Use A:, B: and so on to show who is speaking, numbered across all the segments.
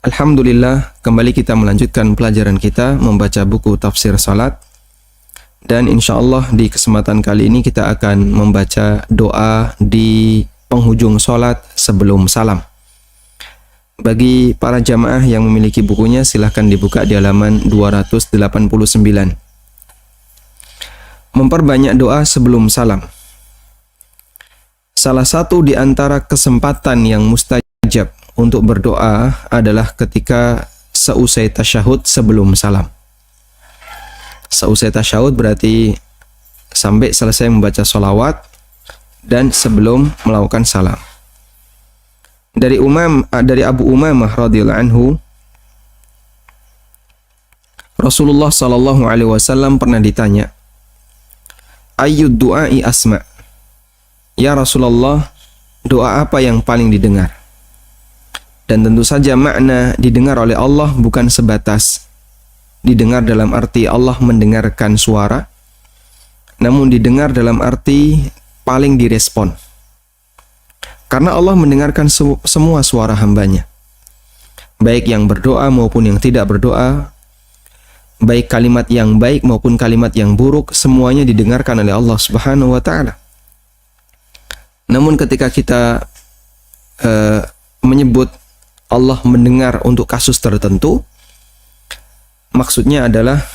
A: Alhamdulillah, kembali kita melanjutkan pelajaran kita membaca buku tafsir salat. Dan insya Allah di kesempatan kali ini kita akan membaca doa di penghujung salat sebelum salam. Bagi para jamaah yang memiliki bukunya, silahkan dibuka di halaman 289. Memperbanyak doa sebelum salam. Salah satu di antara kesempatan yang mustajab untuk berdoa adalah ketika seusai tasyahud sebelum salam. Seusai tasyahud berarti sampai selesai membaca sholawat dan sebelum melakukan salam. Dari Abu Umamah radhiyallahu anhu, Rasulullah sallallahu alaihi wasallam pernah ditanya, "Ayyud du'ai asma'?" Ya Rasulullah, doa apa yang paling didengar? Dan tentu saja makna didengar oleh Allah bukan sebatas didengar dalam arti Allah mendengarkan suara, namun didengar dalam arti paling direspon. Karena Allah mendengarkan semua suara hambanya, baik yang berdoa maupun yang tidak berdoa, baik kalimat yang baik maupun kalimat yang buruk, semuanya didengarkan oleh Allah Subhanahu wa Ta'ala. Namun ketika kita menyebut Allah mendengar untuk kasus tertentu, maksudnya adalah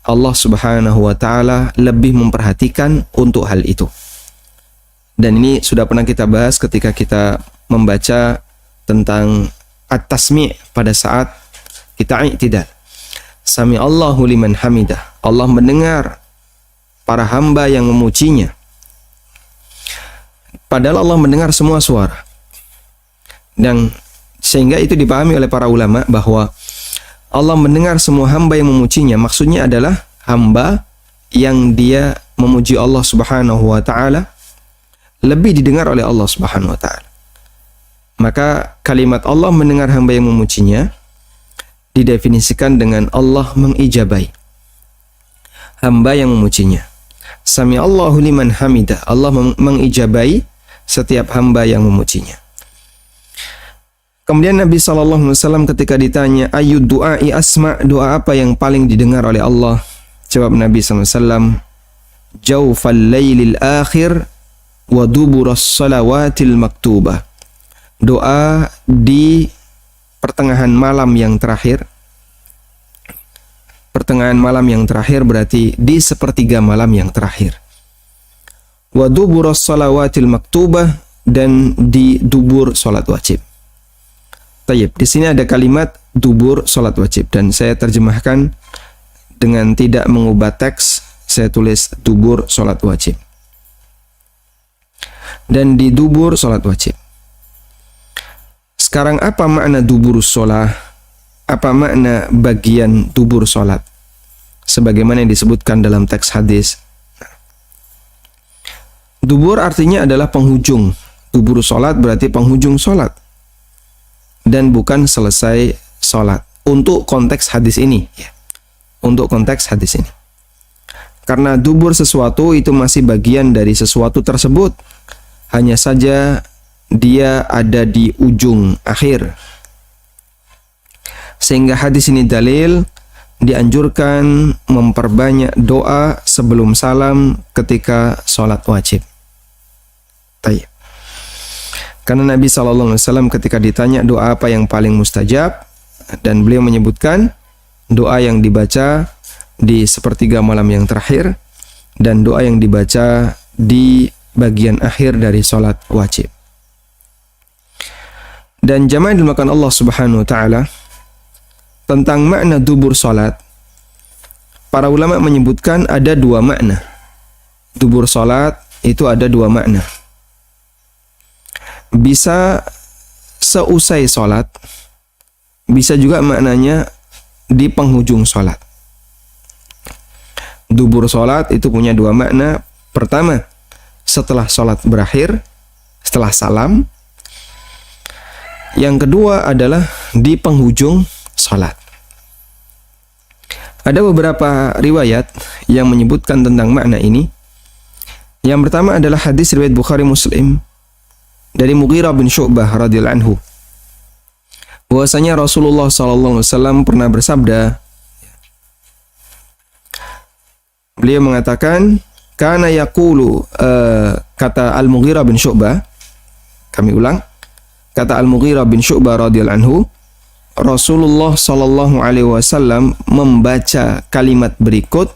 A: Allah Subhanahu wa Ta'ala lebih memperhatikan untuk hal itu. Dan ini sudah pernah kita bahas ketika kita membaca tentang at-tasmi' pada saat kita i'tidal. Sami Allahu liman hamidah. Allah mendengar para hamba yang memujinya. Padahal Allah mendengar semua suara. Dan sehingga itu dipahami oleh para ulama bahwa Allah mendengar semua hamba yang memujinya. Maksudnya adalah hamba yang dia memuji Allah Subhanahu wa Ta'ala lebih didengar oleh Allah Subhanahu wa Ta'ala. Maka kalimat Allah mendengar hamba yang memujinya didefinisikan dengan Allah mengijabai hamba yang memujinya. Sami Allahu liman hamidah. Allah mengijabai setiap hamba yang memujinya. Kemudian Nabi SAW ketika ditanya, ayyud du'ai asma', doa apa yang paling didengar oleh Allah? Jawab Nabi SAW, jawfal laylil akhir wa duburas salawatil maktubah. Doa di pertengahan malam yang terakhir. Pertengahan malam yang terakhir berarti di sepertiga malam yang terakhir. Wa duburas salawatil maktubah, dan di dubur salat wajib. Tayyib, di sini ada kalimat dubur salat wajib dan saya terjemahkan dengan tidak mengubah teks, saya tulis dubur salat wajib. Dan di dubur salat wajib. Sekarang apa makna dubur salat? Apa makna bagian dubur salat? Sebagaimana yang disebutkan dalam teks hadis. Dubur artinya adalah penghujung. Dubur salat berarti penghujung salat. Dan bukan selesai sholat. Untuk konteks hadis ini, ya. Untuk konteks hadis ini. Karena dubur sesuatu itu masih bagian dari sesuatu tersebut. Hanya saja dia ada di ujung akhir. Sehingga hadis ini dalil dianjurkan memperbanyak doa sebelum salam ketika sholat wajib. Tayyib. Karena Nabi SAW ketika ditanya doa apa yang paling mustajab, dan beliau menyebutkan doa yang dibaca di sepertiga malam yang terakhir dan doa yang dibaca di bagian akhir dari sholat wajib. Dan jamaah dimakan Allah Subhanahu wa Ta'ala, tentang makna dubur sholat, para ulama menyebutkan ada dua makna. Dubur sholat itu ada dua makna. Bisa seusai sholat, bisa juga maknanya di penghujung sholat. Dubur sholat itu punya dua makna. Pertama, setelah sholat berakhir, setelah salam. Yang kedua adalah di penghujung sholat. Ada beberapa riwayat yang menyebutkan tentang makna ini. Yang pertama adalah hadis riwayat Bukhari Muslim dari Mughirah bin Syu'bah radhiyallahu anhu. bahwasanya Rasulullah SAW pernah bersabda, beliau mengatakan, kana yaqulu, kata Al-Mughirah bin Syu'bah, kami ulang, kata Al-Mughirah bin Syu'bah radhiyallahu anhu, Rasulullah SAW membaca kalimat berikut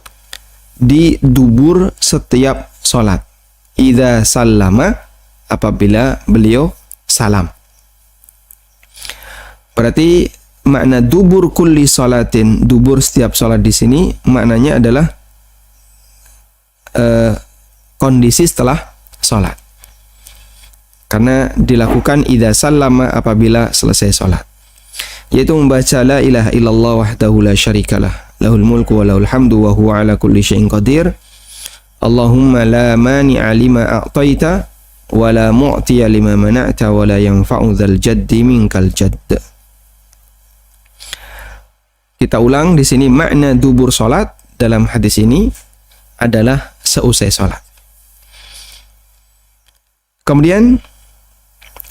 A: di dubur setiap sholat. Idza sallama, apabila beliau salam. Berarti makna dubur kulli sholatin, dubur setiap sholat di sini maknanya adalah kondisi setelah sholat. Karena dilakukan idza sallama, apabila selesai sholat. Yaitu membaca la ilaha illallah wahdahu la syarikalah, lahul mulku wa lahul hamdu wa huwa ala kulli syai'in qadir. Allahumma la mani'a lima a'taita wa la mu'tiya lima mana'ta wa la yanfa'u dzal jaddi minkal jadd. Kita ulang di sini, makna dubur salat dalam hadis ini adalah seusai salat. Kemudian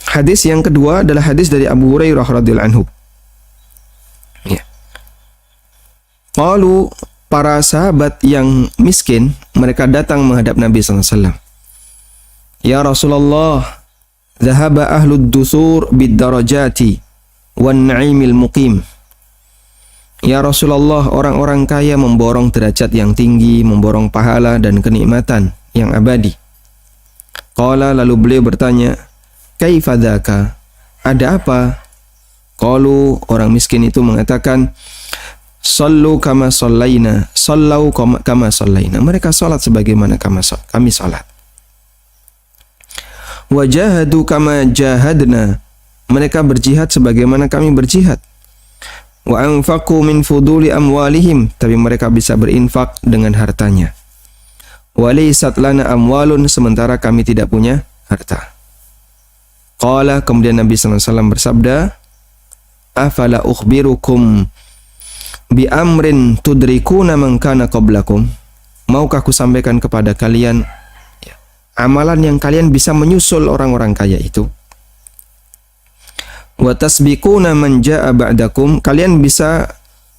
A: hadis yang kedua adalah hadis dari Abu Hurairah radhiyallahu anhu. Qalu, para sahabat yang miskin, mereka datang menghadap Nabi SAW. Ya Rasulullah, dhahaba ahlud dusur bid darajati wan na'imil muqim. Ya Rasulullah, orang-orang kaya memborong derajat yang tinggi, memborong pahala dan kenikmatan yang abadi. Qala, lalu beliau bertanya, kaifa dzaka? Ada apa? Qalu, orang miskin itu mengatakan, sallu kama sallaina, sallau kama sallaina. Mereka salat sebagaimana kami salat. Wajahadu kama jahadna. Mereka berjihad sebagaimana kami berjihad. Wa anfaqu min fuduli amwalihim. Tapi mereka bisa berinfak dengan hartanya. Wa laysat lana amwalun. Sementara kami tidak punya harta. Qala, kemudian Nabi SAW bersabda, afala ukhbirukum bi amrin tudrikuna man kana qablakum. Maukah aku sampaikan kepada kalian amalan yang kalian bisa menyusul orang-orang kaya itu. Wa tasbiquna man jaa ba'dakum. Kalian bisa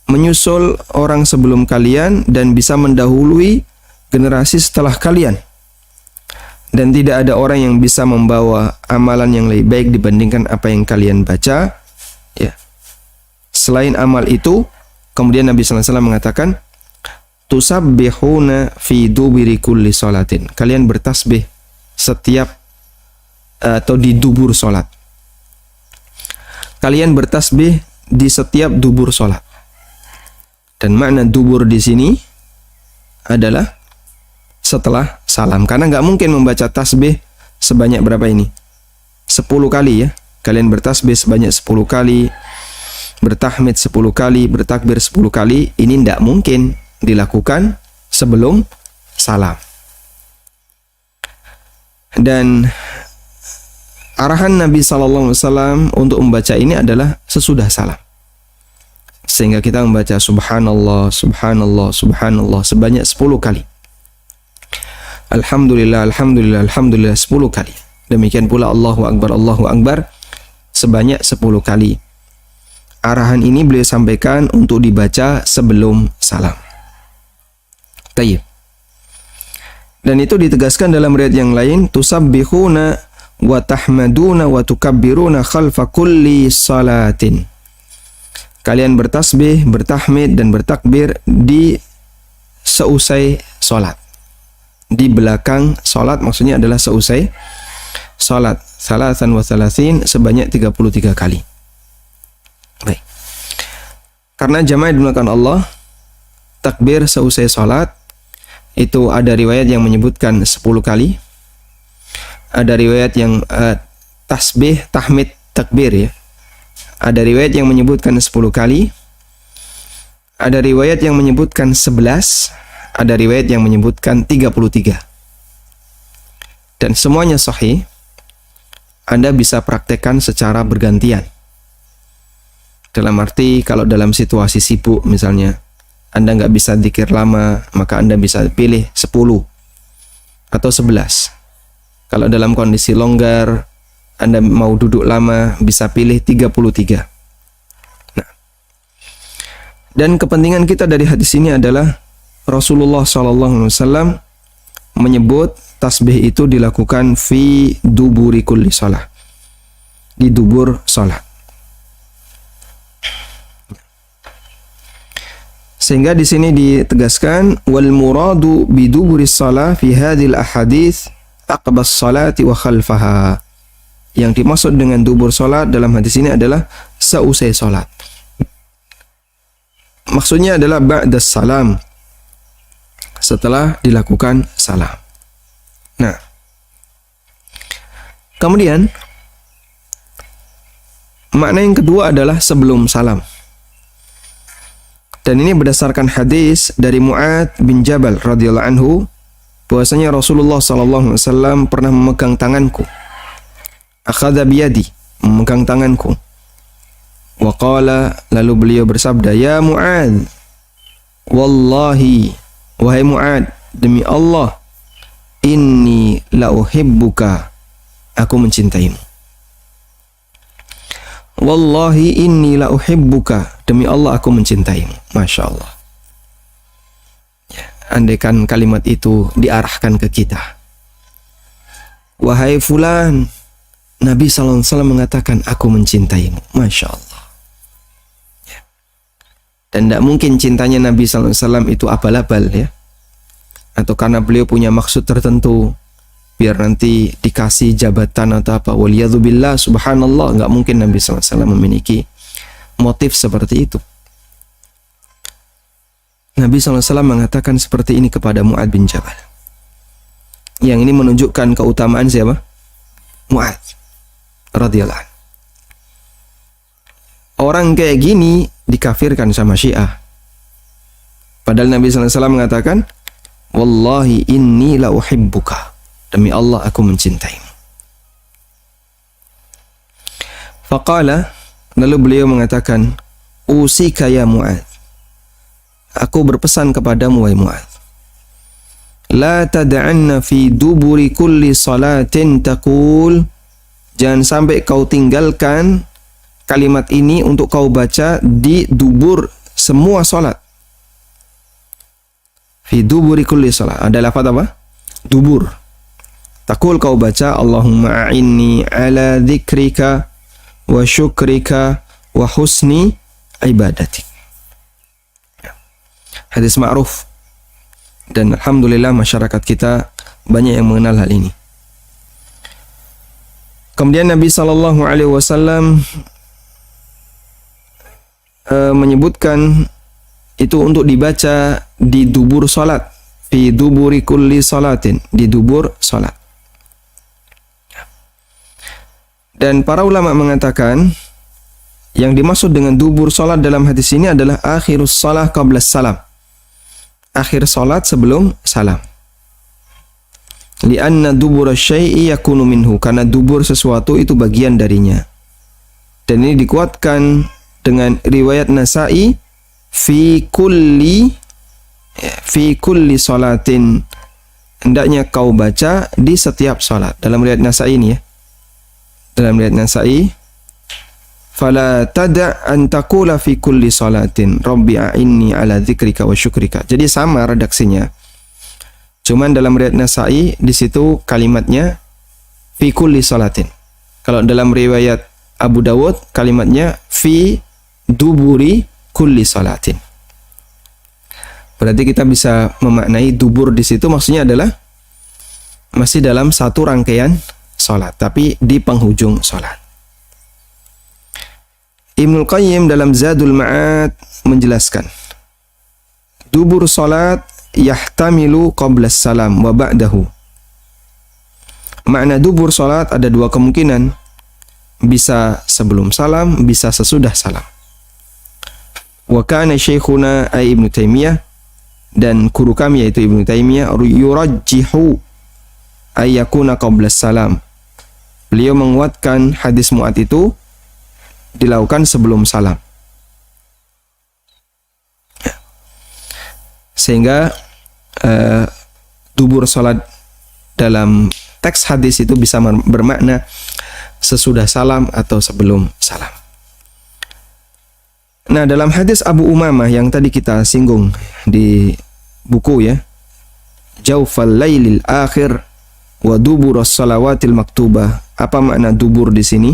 A: menyusul orang sebelum kalian dan bisa mendahului generasi setelah kalian. Dan tidak ada orang yang bisa membawa amalan yang lebih baik dibandingkan apa yang kalian baca. Ya. Selain amal itu, kemudian Nabi SAW mengatakan, tusabbihuna fi duburi kulli salatin. Kalian bertasbih setiap atau di dubur salat. Kalian bertasbih di setiap dubur salat. Dan makna dubur di sini adalah setelah salam. Karena nggak mungkin membaca tasbih sebanyak berapa ini? 10 kali ya. Kalian bertasbih sebanyak 10 kali. Bertahmid 10 kali, bertakbir 10 kali, ini tidak mungkin dilakukan sebelum salam. Dan arahan Nabi SAW untuk membaca ini adalah sesudah salam. Sehingga kita membaca subhanallah, subhanallah, subhanallah sebanyak 10 kali. Alhamdulillah, alhamdulillah, alhamdulillah 10 kali. Demikian pula Allahu Akbar sebanyak 10 kali. Arahan ini beliau sampaikan untuk dibaca sebelum salam. Tayyib. Dan itu ditegaskan dalam riwayat yang lain, tusabbihuna wa tahmaduna wa tukabbiruna khalfa kulli salatin. Kalian bertasbih, bertahmid dan bertakbir di seusai salat. Di belakang salat maksudnya adalah seusai salat. Salasan wa salasin sebanyak 33 kali. Baik. Karena jamaah dimulakan Allah, takbir seusai salat itu ada riwayat yang menyebutkan 10 kali. Ada riwayat yang tasbih, tahmid, takbir ya. Ada riwayat yang menyebutkan 10 kali. Ada riwayat yang menyebutkan 11. Ada riwayat yang menyebutkan 33. Dan semuanya sahih. Anda bisa praktekkan secara bergantian. Dalam arti kalau dalam situasi sibuk misalnya, Anda nggak bisa dzikir lama, maka Anda bisa pilih 10 atau 11. Kalau dalam kondisi longgar, Anda mau duduk lama, bisa pilih 33. Dan kepentingan kita dari hadis ini adalah Rasulullah SAW menyebut tasbih itu dilakukan fi duburi kulli salat, di dubur salat. Sehingga di sini ditegaskan wal muradu bi duburi salah fi hadhil ahadits aqbas salati wa khalfaha. Yang dimaksud dengan dubur salat dalam hadis ini adalah seusai salat. Maksudnya adalah ba'das salam, setelah dilakukan salam. Nah, kemudian makna yang kedua adalah sebelum salam. Dan ini berdasarkan hadis dari Mu'adz bin Jabal radhiyallahu anhu, bahwasanya Rasulullah SAW pernah memegang tanganku. Akhadha biyadi, memegang tanganku. Wa qala, lalu beliau bersabda, ya Mu'adz, wallahi, wahai Mu'adz, demi Allah, inni la uhibbuka, aku mencintaimu. Wallahi inni la uhibbuka, demi Allah aku mencintaimu. Masya Allah. Ya, andaikan kalimat itu diarahkan ke kita. Wahai fulan, Nabi SAW mengatakan aku mencintaimu. Masya Allah. Ya. Dan tidak mungkin cintanya Nabi SAW itu abal-abal, ya, atau karena beliau punya maksud tertentu, biar nanti dikasih jabatan atau apa. Waliyadzubillah, subhanallah, nggak mungkin Nabi SAW memiliki motif seperti itu. Nabi SAW mengatakan seperti ini kepada Mu'adz bin Jabal. Yang ini menunjukkan keutamaan siapa? Mu'adz radhiyallahu anhu. Orang kayak gini dikafirkan sama Syiah. Padahal Nabi SAW mengatakan, wallahi inni la uhibbuka, demi Allah aku mencintaimu. Faqala, lalu beliau mengatakan, usika ya Mu'adz, aku berpesan kepadamu wahai Mu'adz, la tad'anna fi duburi kulli salatin taqul, jangan sampai kau tinggalkan kalimat ini untuk kau baca di dubur semua salat. Fi duburi kulli salat, ada lafaz apa? Dubur. Taqul, kau baca, Allahumma a'inni ala dzikrika wa syukrika wa husni ibadatik. Hadis ma'ruf, dan alhamdulillah masyarakat kita banyak yang mengenal hal ini. Kemudian Nabi SAW menyebutkan itu untuk dibaca di dubur salat, fi duburi kulli salatin, di dubur salat. Dan para ulama mengatakan yang dimaksud dengan dubur salat dalam hadis ini adalah akhirus salah qabla salam, akhir salat sebelum salam. Lianna dubur syai'i yakunu minhu, karena dubur sesuatu itu bagian darinya. Dan ini dikuatkan dengan riwayat Nasa'i fi kulli salatin, hendaknya kau baca di setiap salat. Dalam riwayat Nasa'i ini, ya, dalam riwayat Nasa'i, fala tada' an taqula fi kulli salatin rabbi a'inni ala dzikrika wa syukrika. Jadi sama redaksinya. Cuman dalam riwayat Nasa'i di situ kalimatnya fi kulli salatin. Kalau dalam riwayat Abu Dawud kalimatnya fi duburi kulli salatin. Berarti kita bisa memaknai dubur di situ maksudnya adalah masih dalam satu rangkaian salat, tapi di penghujung salat. Ibnul Qayyim dalam Zadul Ma'ad menjelaskan, dubur salat yahtamilu qabla salam wa ba'dahu. Makna dubur salat ada dua kemungkinan, bisa sebelum salam, bisa sesudah salam. Wa kana syekhuna ay Ibnu Taimiyah, dan guru kami yaitu Ibnu Taimiyah, yurajjihu ay yakuna qabla salam. Beliau menguatkan hadis Mu'adz itu dilakukan sebelum salam. Sehingga dubur salat dalam teks hadis itu bisa bermakna sesudah salam atau sebelum salam. Nah, dalam hadis Abu Umamah yang tadi kita singgung di buku ya, Jaufal lailil akhir wa duburus salawatil maktubah. Apa makna dubur di sini?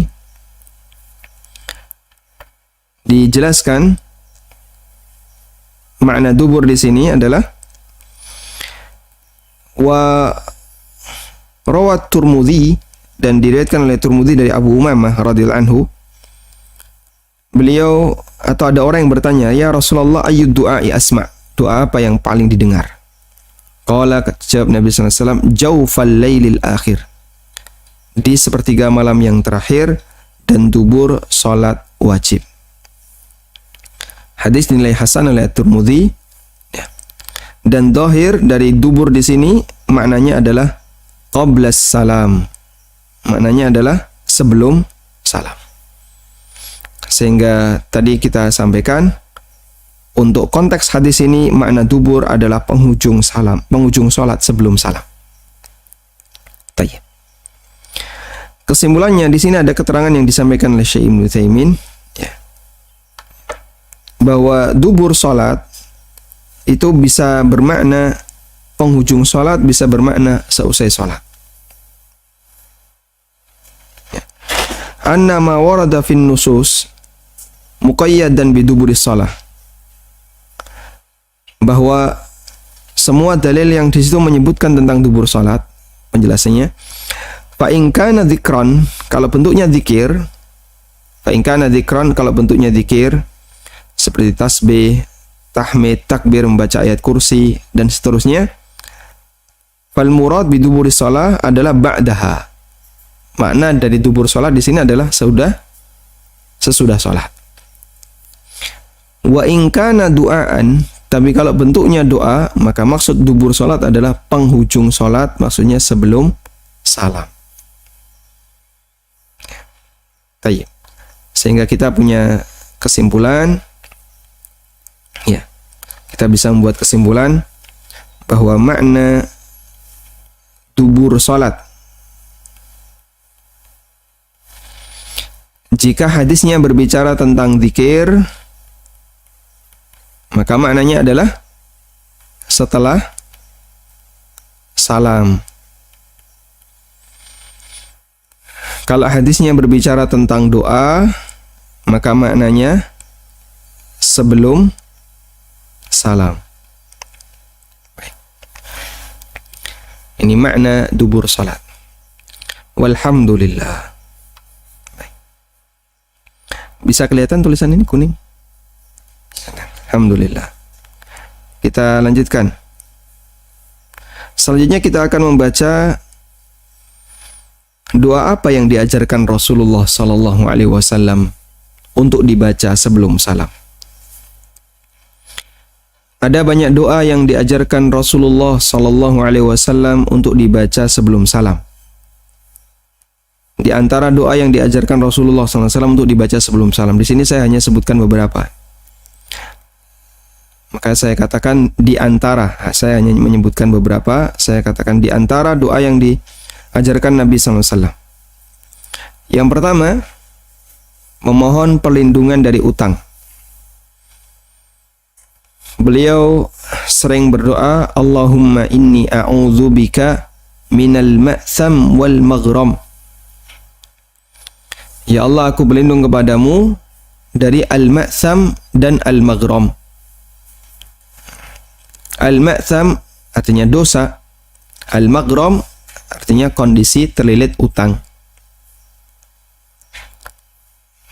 A: Dijelaskan makna dubur di sini adalah wa rawat Turmudi, dan diriwayatkan oleh Turmudi dari Abu Umamah radhiyallahu anhu. Beliau atau ada orang yang bertanya, "Ya Rasulullah, ayyud du'ai asma'?" Doa apa yang paling didengar? Qala, jawab Nabi sallallahu alaihi wasallam, "Jaufal lailil akhir." Di sepertiga malam yang terakhir dan dubur salat wajib. Hadis dinilai hasan oleh Tirmidzi. Dan zahir dari dubur di sini maknanya adalah qablas salam. Maknanya adalah sebelum salam. Sehingga tadi kita sampaikan untuk konteks hadis ini makna dubur adalah penghujung salam, penghujung salat sebelum salam. Tayyib. Kesimpulannya di sini ada keterangan yang disampaikan oleh Syekh Ibnu Utsaimin ya, bahwa dubur salat itu bisa bermakna penghujung salat, bisa bermakna seusai salat. Ya. Anna ma warada fin nusus muqayyadan biduburis shalah. Bahwa semua dalil yang di situ menyebutkan tentang dubur salat, penjelasannya, fa in kana dzikran, kalau bentuknya zikir, fa in kana dzikran, kalau bentuknya zikir seperti tasbih, tahmid, takbir, membaca ayat kursi dan seterusnya, fal murad biduburis shalah adalah ba'daha. Makna dari dubur salat di sini adalah sesudah salat. Wa in kana du'aan, tapi kalau bentuknya doa, maka maksud dubur salat adalah penghujung salat, maksudnya sebelum salam. Tayyib. Sehingga kita punya kesimpulan, ya, kita bisa membuat kesimpulan bahwa makna dubur salat, jika hadisnya berbicara tentang zikir, maka maknanya adalah setelah salam. Kalau hadisnya berbicara tentang doa, maka maknanya sebelum salam. Baik. Ini makna dubur salat. Walhamdulillah. Baik. Bisa kelihatan tulisan ini kuning? Alhamdulillah. Kita lanjutkan. Selanjutnya kita akan membaca doa apa yang diajarkan Rasulullah sallallahu alaihi wasallam untuk dibaca sebelum salam. Ada banyak doa yang diajarkan Rasulullah sallallahu alaihi wasallam untuk dibaca sebelum salam. Di antara doa yang diajarkan Rasulullah sallallahu alaihi wasallam untuk dibaca sebelum salam, di sini saya hanya sebutkan beberapa. Maka saya katakan di antara, saya hanya menyebutkan beberapa, saya katakan di antara doa yang diajarkan Nabi SAW. Yang pertama, memohon perlindungan dari utang. Beliau sering berdoa, Allahumma inni a'udzubika minal ma'tham wal maghram. Ya Allah, aku berlindung kepadamu dari al-ma'tham dan al-maghram. Al-ma'tham artinya dosa, al-maghram artinya kondisi terlilit utang.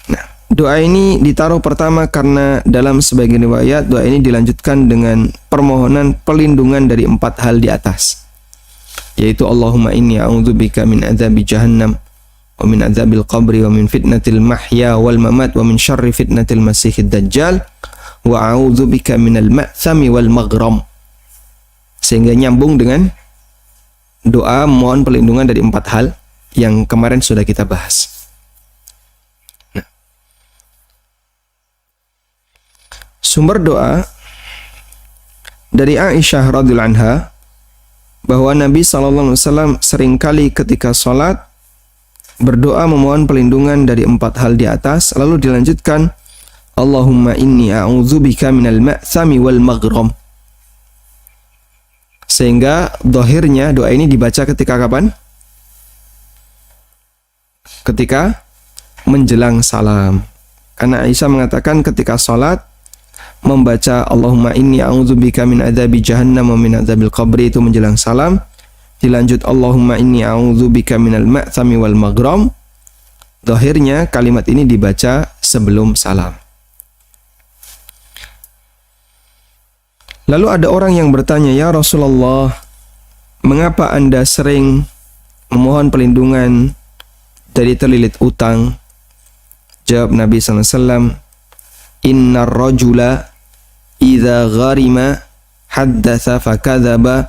A: Nah, doa ini ditaruh pertama karena dalam sebagian riwayat doa ini dilanjutkan dengan permohonan perlindungan dari 4 hal di atas, yaitu Allahumma inni a'udzubika min adzabi jahannam wa min adzabil qabri wa min fitnatil mahya wal mamat wa min syarri fitnatil masihid dajjal wa a'udzubika minal ma'thami wal maghram. Sehingga nyambung dengan doa mohon perlindungan dari 4 hal yang kemarin sudah kita bahas. Nah, sumber doa dari Aisyah radhiyallahu anha bahwa Nabi SAW seringkali ketika sholat berdoa memohon perlindungan dari 4 hal di atas, lalu dilanjutkan Allahumma inni a'udzubika minal ma'thami wal maghram. Sehingga zahirnya doa ini dibaca ketika kapan? Ketika menjelang salam. Karena Aisyah mengatakan ketika salat membaca Allahumma inni a'udzubika min adzabi jahannam wa min adzabil qabri itu menjelang salam. Dilanjut Allahumma inni a'udzubika minal ma'thami wal maghram. Zahirnya kalimat ini dibaca sebelum salam. Lalu ada orang yang bertanya, "Ya Rasulullah, mengapa Anda sering memohon perlindungan dari terlilit utang?" Jawab Nabi SAW, "Innar rajula idza gharima haddatsa fakadzaba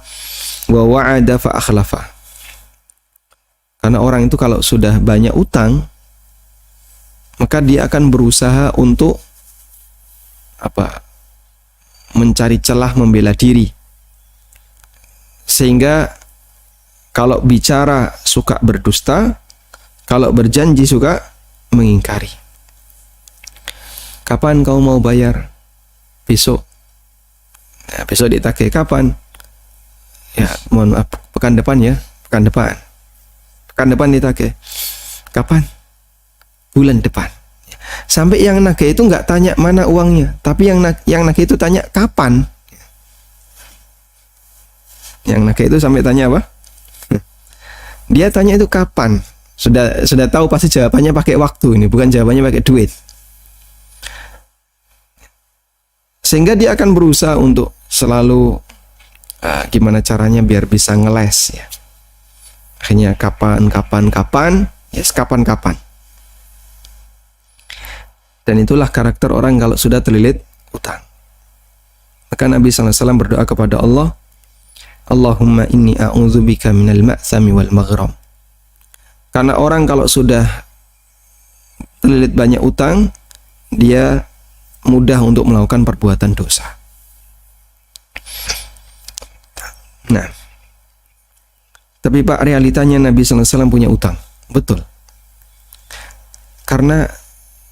A: wa wa'ada fa akhlafa." Karena orang itu kalau sudah banyak utang, maka dia akan berusaha untuk mencari celah membela diri. Sehingga kalau bicara suka berdusta, kalau berjanji suka mengingkari. Kapan kau mau bayar? Besok. Nah, besok ditagih kapan? Ya, mohon maaf, pekan depan ya, pekan depan. Pekan depan ditagih. Kapan? Bulan depan. Sampai yang nagih itu nggak tanya mana uangnya, tapi yang nagih itu tanya kapan. Yang nagih itu sampai tanya apa? Dia tanya itu kapan. Sudah tahu pasti jawabannya pakai waktu ini, bukan jawabannya pakai duit. Sehingga dia akan berusaha untuk selalu gimana caranya biar bisa ngeles ya. Akhirnya kapan, yes kapan. Dan itulah karakter orang kalau sudah terlilit utang. Maka Nabi SAW berdoa kepada Allah, Allahumma inni a'udzubika minal ma'thami wal maghram. Karena orang kalau sudah terlilit banyak utang, dia mudah untuk melakukan perbuatan dosa. Nah, tapi Pak, realitanya Nabi SAW punya utang. Betul. Karena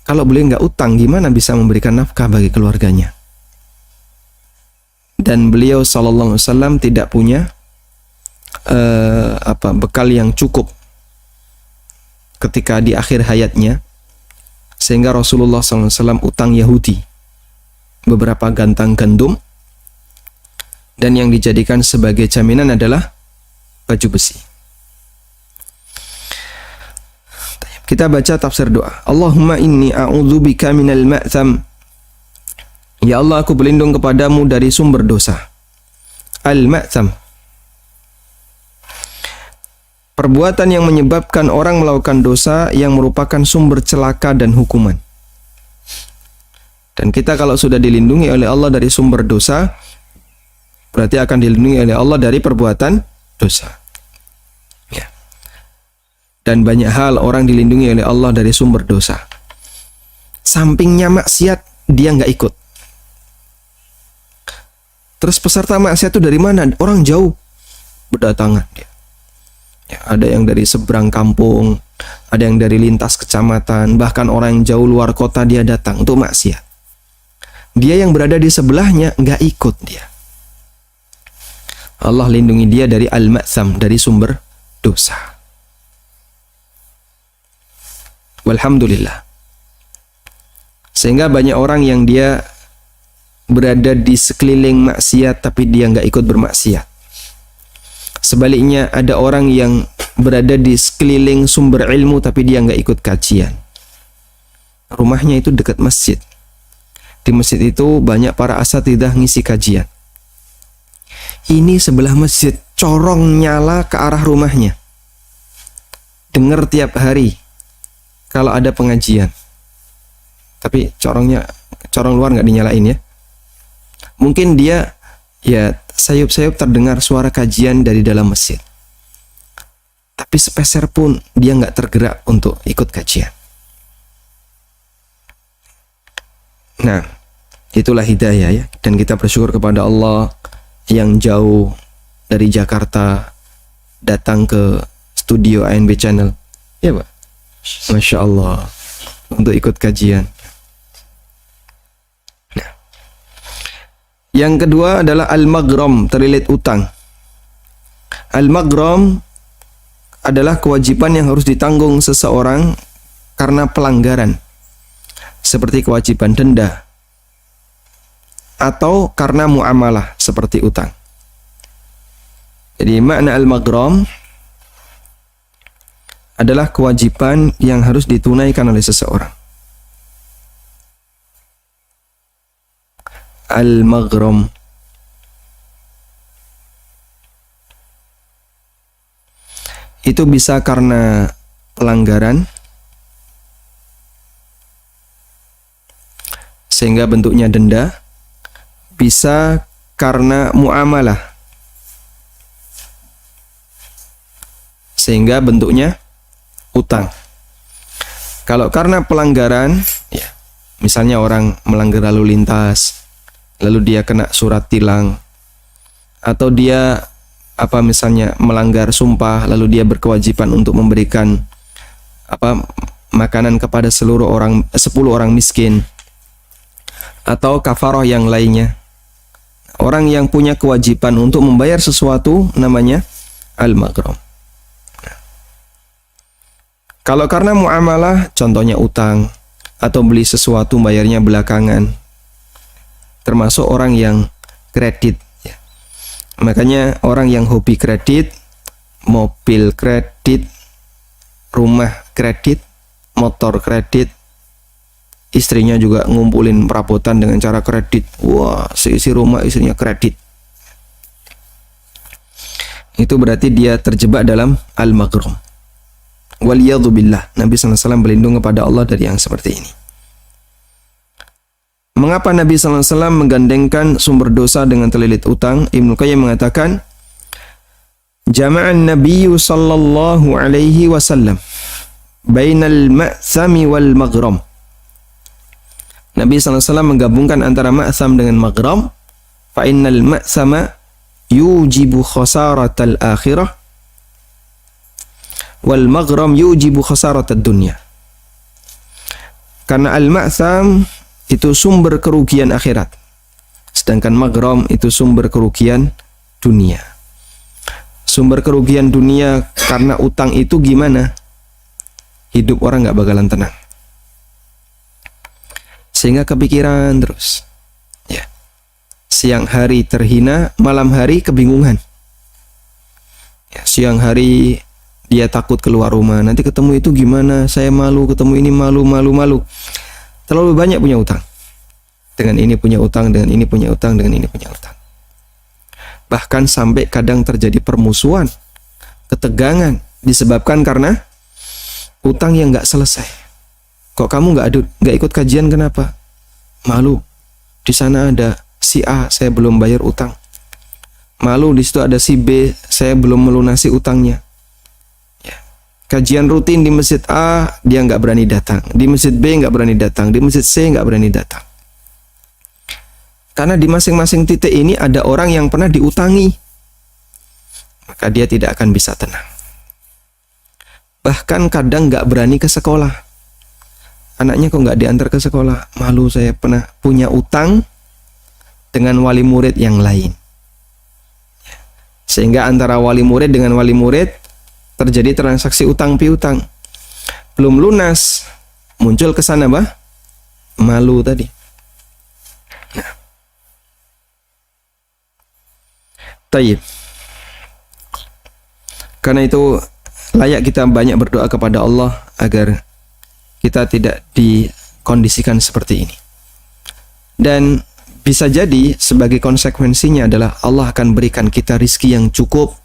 A: kalau beliau nggak utang, gimana bisa memberikan nafkah bagi keluarganya? Dan beliau SAW tidak punya bekal yang cukup ketika di akhir hayatnya, sehingga Rasulullah SAW utang Yahudi beberapa gantang gandum, dan yang dijadikan sebagai jaminan adalah baju besi. Kita baca tafsir doa. Allahumma inni a'udzubika minal ma'tham. Ya Allah, aku berlindung kepadamu dari sumber dosa. Al-ma'tham. Perbuatan yang menyebabkan orang melakukan dosa yang merupakan sumber celaka dan hukuman. Dan kita kalau sudah dilindungi oleh Allah dari sumber dosa, berarti akan dilindungi oleh Allah dari perbuatan dosa. Dan banyak hal orang dilindungi oleh Allah dari sumber dosa. Sampingnya maksiat, dia nggak ikut. Terus peserta maksiat itu dari mana? Orang jauh berdatangan. Ya, ada yang dari seberang kampung, ada yang dari lintas kecamatan, bahkan orang yang jauh luar kota dia datang untuk maksiat. Dia yang berada di sebelahnya nggak ikut dia. Allah lindungi dia dari al-ma'tham, dari sumber dosa. Walhamdulillah. Sehingga banyak orang yang dia berada di sekeliling maksiat tapi dia nggak ikut bermaksiat. Sebaliknya ada orang yang berada di sekeliling sumber ilmu tapi dia nggak ikut kajian. Rumahnya itu dekat masjid. Di masjid itu banyak para asatidzah ngisi kajian. Ini sebelah masjid, corong nyala ke arah rumahnya. Dengar tiap hari kalau ada pengajian, tapi corong luar nggak dinyalain ya. Mungkin dia ya sayup-sayup terdengar suara kajian dari dalam masjid, tapi sepeser pun dia nggak tergerak untuk ikut kajian. Nah, itulah hidayah ya. Dan kita bersyukur kepada Allah yang jauh dari Jakarta datang ke studio ANB Channel, ya Pak. Masya Allah, untuk ikut kajian. Yang kedua adalah al-maghram, terlilit utang. Al-maghram adalah kewajiban yang harus ditanggung seseorang karena pelanggaran, seperti kewajiban denda, atau karena muamalah, seperti utang. Jadi makna al-maghram adalah kewajiban yang harus ditunaikan oleh seseorang. Al-maghram. Itu bisa karena pelanggaran, sehingga bentuknya denda. Bisa karena muamalah, sehingga bentuknya utang. Kalau karena pelanggaran, ya, misalnya orang melanggar lalu lintas, lalu dia kena surat tilang, atau dia misalnya melanggar sumpah, lalu dia berkewajiban untuk memberikan makanan kepada 10 orang miskin, atau kafarah yang lainnya. Orang yang punya kewajiban untuk membayar sesuatu namanya al-maghram. Kalau karena muamalah, contohnya utang, atau beli sesuatu bayarnya belakangan, termasuk orang yang kredit. Makanya orang yang hobi kredit, mobil kredit, rumah kredit, motor kredit, istrinya juga ngumpulin perabotan dengan cara kredit. Wah, seisi rumah istrinya kredit. Itu berarti dia terjebak dalam al-maghram. Waliyadzubillah. Nabi SAW berlindung kepada Allah dari yang seperti ini. Mengapa Nabi SAW menggandengkan sumber dosa dengan terlilit utang? Ibnu Qayyim mengatakan, jama'an Nabiyyu sallallahu alaihi wasallam bainal ma'sami wal maghram. Nabi SAW menggabungkan antara ma'sam dengan maghram. Fa innal ma'sama yujibu khasaratal akhirah wal maghram yujibu khasaratad dunya. Karena al-ma'sam itu sumber kerugian akhirat, sedangkan maghram itu sumber kerugian dunia. Sumber kerugian dunia karena utang itu gimana? Hidup orang nggak bakalan tenang, sehingga kepikiran terus. Ya. Siang hari terhina, malam hari kebingungan. Ya, siang hari dia takut keluar rumah, nanti ketemu itu gimana? Saya malu, ketemu ini malu. Terlalu banyak punya utang. Dengan ini punya utang, dengan ini punya utang, dengan ini punya utang. Bahkan sampai kadang terjadi permusuhan, ketegangan, disebabkan karena utang yang nggak selesai. Kok kamu nggak ikut kajian, kenapa? Malu. Di sana ada si A, saya belum bayar utang. Malu, di situ ada si B, saya belum melunasi utangnya. Kajian rutin di masjid A, dia nggak berani datang. Di masjid B nggak berani datang. Di masjid C nggak berani datang. Karena di masing-masing titik ini ada orang yang pernah diutangi. Maka dia tidak akan bisa tenang. Bahkan kadang nggak berani ke sekolah. Anaknya kok nggak diantar ke sekolah? Malu, saya pernah punya utang dengan wali murid yang lain. Sehingga antara wali murid dengan wali murid terjadi transaksi utang piutang, belum lunas, muncul kesan apa? Malu tadi. Nah. Tayyib. Karena itu layak kita banyak berdoa kepada Allah agar kita tidak dikondisikan seperti ini. Dan bisa jadi sebagai konsekuensinya adalah Allah akan berikan kita rizki yang cukup,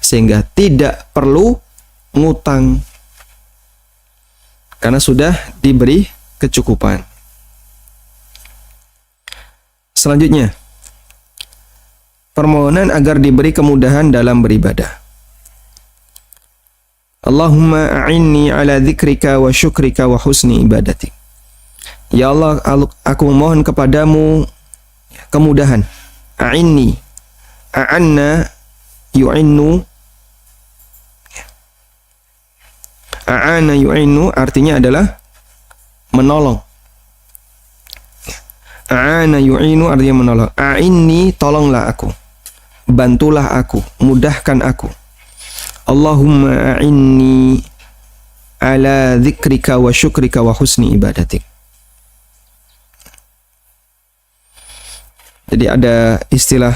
A: sehingga tidak perlu ngutang karena sudah diberi kecukupan. Selanjutnya, permohonan agar diberi kemudahan dalam beribadah. Allahumma a'inni ala dzikrika wa syukrika wa husni ibadatik. Ya Allah, aku mohon kepadamu kemudahan. A'inni, a'anna yu'innu. A'ana yu'innu artinya adalah menolong. A'ana yu'inu artinya menolong. A'inni, tolonglah aku. Bantulah aku, mudahkan aku. Allahumma a'inni ala dzikrika wa syukrika wa husni ibadatik. Jadi ada istilah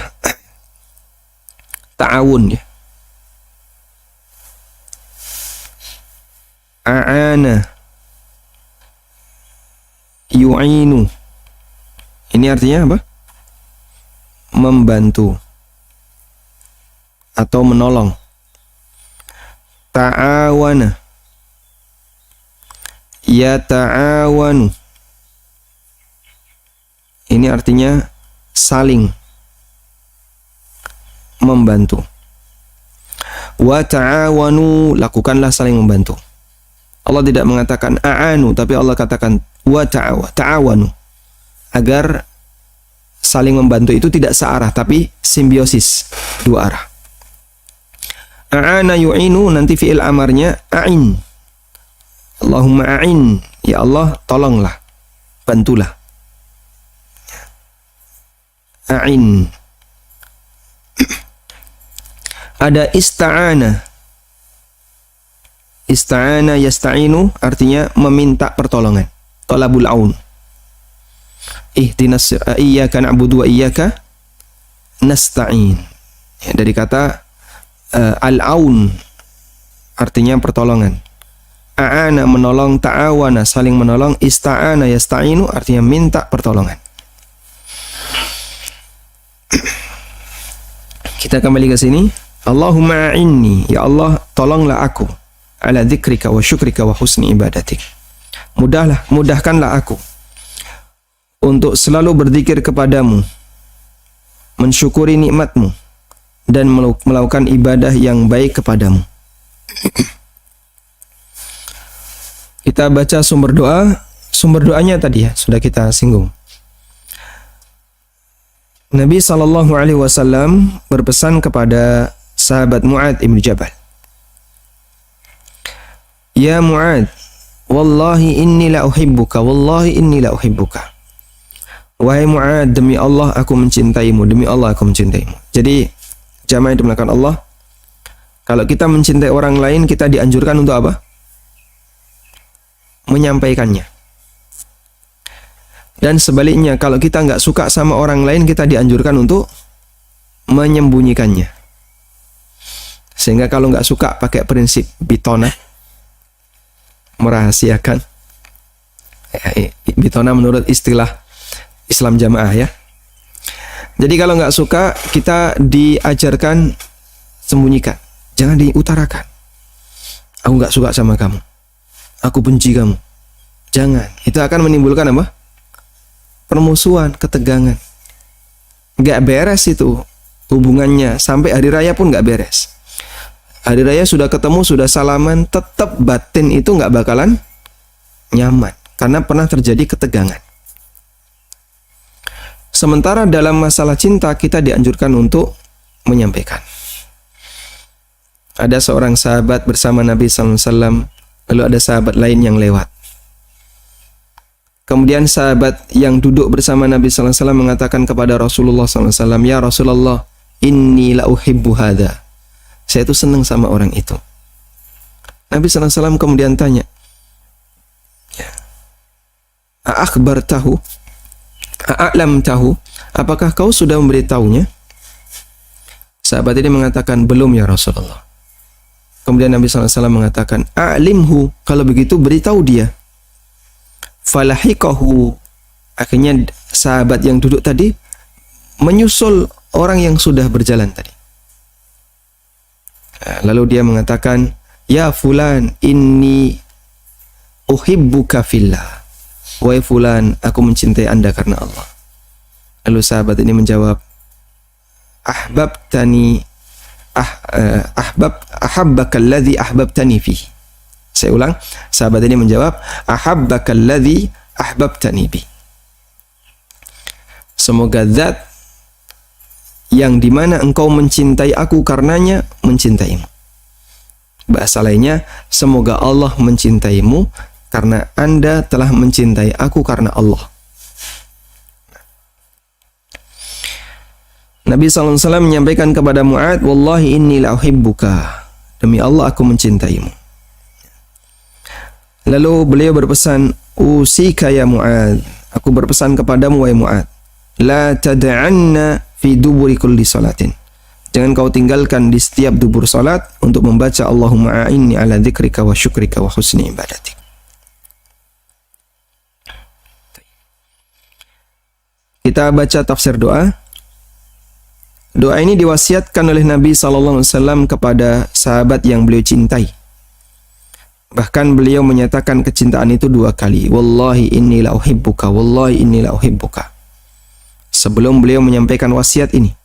A: ta'awun ya. A'ana yu'inu. Ini artinya apa? Membantu atau menolong. Ta'awana, ya ta'awanu. Ini artinya saling membantu. Wa ta'awanu, lakukanlah saling membantu. Allah tidak mengatakan a'anu, tapi Allah katakan wa ta'awanu, agar saling membantu itu tidak searah tapi simbiosis, dua arah. A'ana yu'inu nanti fi'il amarnya a'in. Allahumma a'in, ya Allah tolonglah, bantulah. A'in. Ada ista'ana. Ista'ana yasta'inu artinya meminta pertolongan. Talabul aun. Ihdinas iyyaka na'budu wa iyyaka nasta'in. Ya, dari kata al-aun artinya pertolongan. A'ana menolong, ta'awana saling menolong, ista'ana yasta'inu artinya minta pertolongan. Kita kembali ke sini. Allahumma a'inni, ya Allah tolonglah aku ala dzikrika wa syukrika wa husni ibadatik. Mudahkanlah aku untuk selalu berzikir kepadamu, mensyukuri nikmatmu, dan melakukan ibadah yang baik kepadamu. Kita baca sumber doa. Sumber doanya tadi ya, sudah kita singgung. Nabi SAW berpesan kepada sahabat Mu'adz ibn Jabal. Ya Mu'adz, wallahi inni la uhibbuka, wallahi inni la uhibbuka. Wahai Mu'adz, demi Allah aku mencintaimu, demi Allah aku mencintaimu. Jadi jamaah yang dimuliakan Allah, kalau kita mencintai orang lain, kita dianjurkan untuk apa? Menyampaikannya. Dan sebaliknya, kalau kita nggak suka sama orang lain, kita dianjurkan untuk menyembunyikannya. Sehingga kalau nggak suka pakai prinsip bitona, merahasiakan. Bitona menurut istilah Islam jamaah ya. Jadi kalau nggak suka, kita diajarkan sembunyikan, jangan diutarakan. Aku nggak suka sama kamu, aku benci kamu. Jangan, itu akan menimbulkan apa? Permusuhan, ketegangan. Nggak beres itu hubungannya, sampai hari raya pun nggak beres. Hari raya sudah ketemu, sudah salaman, tetap batin itu nggak bakalan nyaman karena pernah terjadi ketegangan. Sementara dalam masalah cinta kita dianjurkan untuk menyampaikan. Ada seorang sahabat bersama Nabi SAW, lalu ada sahabat lain yang lewat. Kemudian sahabat yang duduk bersama Nabi SAW mengatakan kepada Rasulullah SAW, ya Rasulullah, inni la uhibbu hadha. Saya itu senang sama orang itu. Nabi SAW kemudian tanya, akhbar tahu, a'lam tahu, apakah kau sudah memberitahunya? Sahabat ini mengatakan, belum ya Rasulullah. Kemudian Nabi SAW mengatakan, a'limhu, kalau begitu beritahu dia. Falahikahu, akhirnya sahabat yang duduk tadi menyusul orang yang sudah berjalan tadi. Lalu dia mengatakan, ya fulan, inni uhibbuka fillah. Wahai fulan, aku mencintai anda karena Allah. Lalu sahabat ini menjawab, ahbabtani, ahabbaka alladhi ahbabtani fihi. Saya ulang, sahabat ini menjawab, ahabbaka alladhi ahbabtani bi. Semoga zat yang dimana engkau mencintai aku karenanya mencintaimu. Bahasa lainnya, semoga Allah mencintaimu karena anda telah mencintai aku karena Allah. Nabi SAW menyampaikan kepada Mu'ad, "Wallahi inni la uhibbuka." Demi Allah aku mencintaimu. Lalu beliau berpesan, "Usika ya Mu'ad." Aku berpesan kepadamu wahai Mu'ad, "La tad'anna fi duburi kulli salatin." Jangan kau tinggalkan di setiap dubur salat untuk membaca Allahumma a'inni ala dzikrika wa syukrika wa husni ibadatik. Kita baca tafsir doa. Doa ini diwasiatkan oleh Nabi SAW kepada sahabat yang beliau cintai. Bahkan beliau menyatakan kecintaan itu 2 kali. Wallahi inni la uhibbuka, wallahi inni la uhibbuka. Sebelum beliau menyampaikan wasiat ini,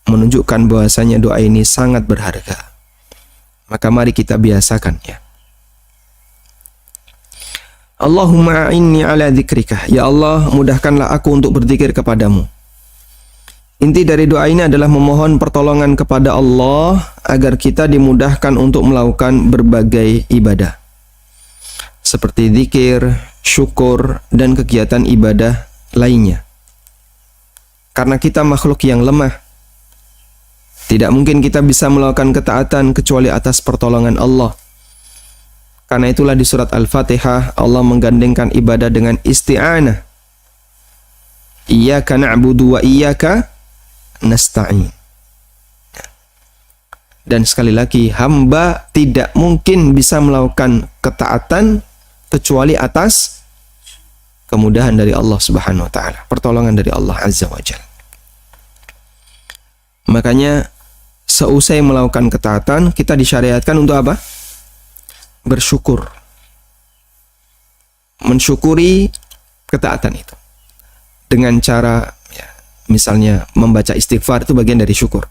A: menunjukkan bahwasanya doa ini sangat berharga. Maka mari kita biasakan ya. Allahumma a'inni ala dzikrika. Ya Allah, mudahkanlah aku untuk berzikir kepadamu. Inti dari doa ini adalah memohon pertolongan kepada Allah agar kita dimudahkan untuk melakukan berbagai ibadah. Seperti zikir, syukur, dan kegiatan ibadah lainnya. Karena kita makhluk yang lemah, tidak mungkin kita bisa melakukan ketaatan kecuali atas pertolongan Allah. Karena itulah di surat Al-Fatihah Allah menggandengkan ibadah dengan isti'anah. Iyyaka na'budu wa iyyaka nasta'in. Dan sekali lagi, hamba tidak mungkin bisa melakukan ketaatan kecuali atas kemudahan dari Allah Subhanahu wa taala, pertolongan dari Allah Azza wa Jalla. Makanya seusai melakukan ketaatan, kita disyariatkan untuk apa? Bersyukur. Mensyukuri ketaatan itu. Dengan cara, ya, misalnya membaca istighfar, itu bagian dari syukur.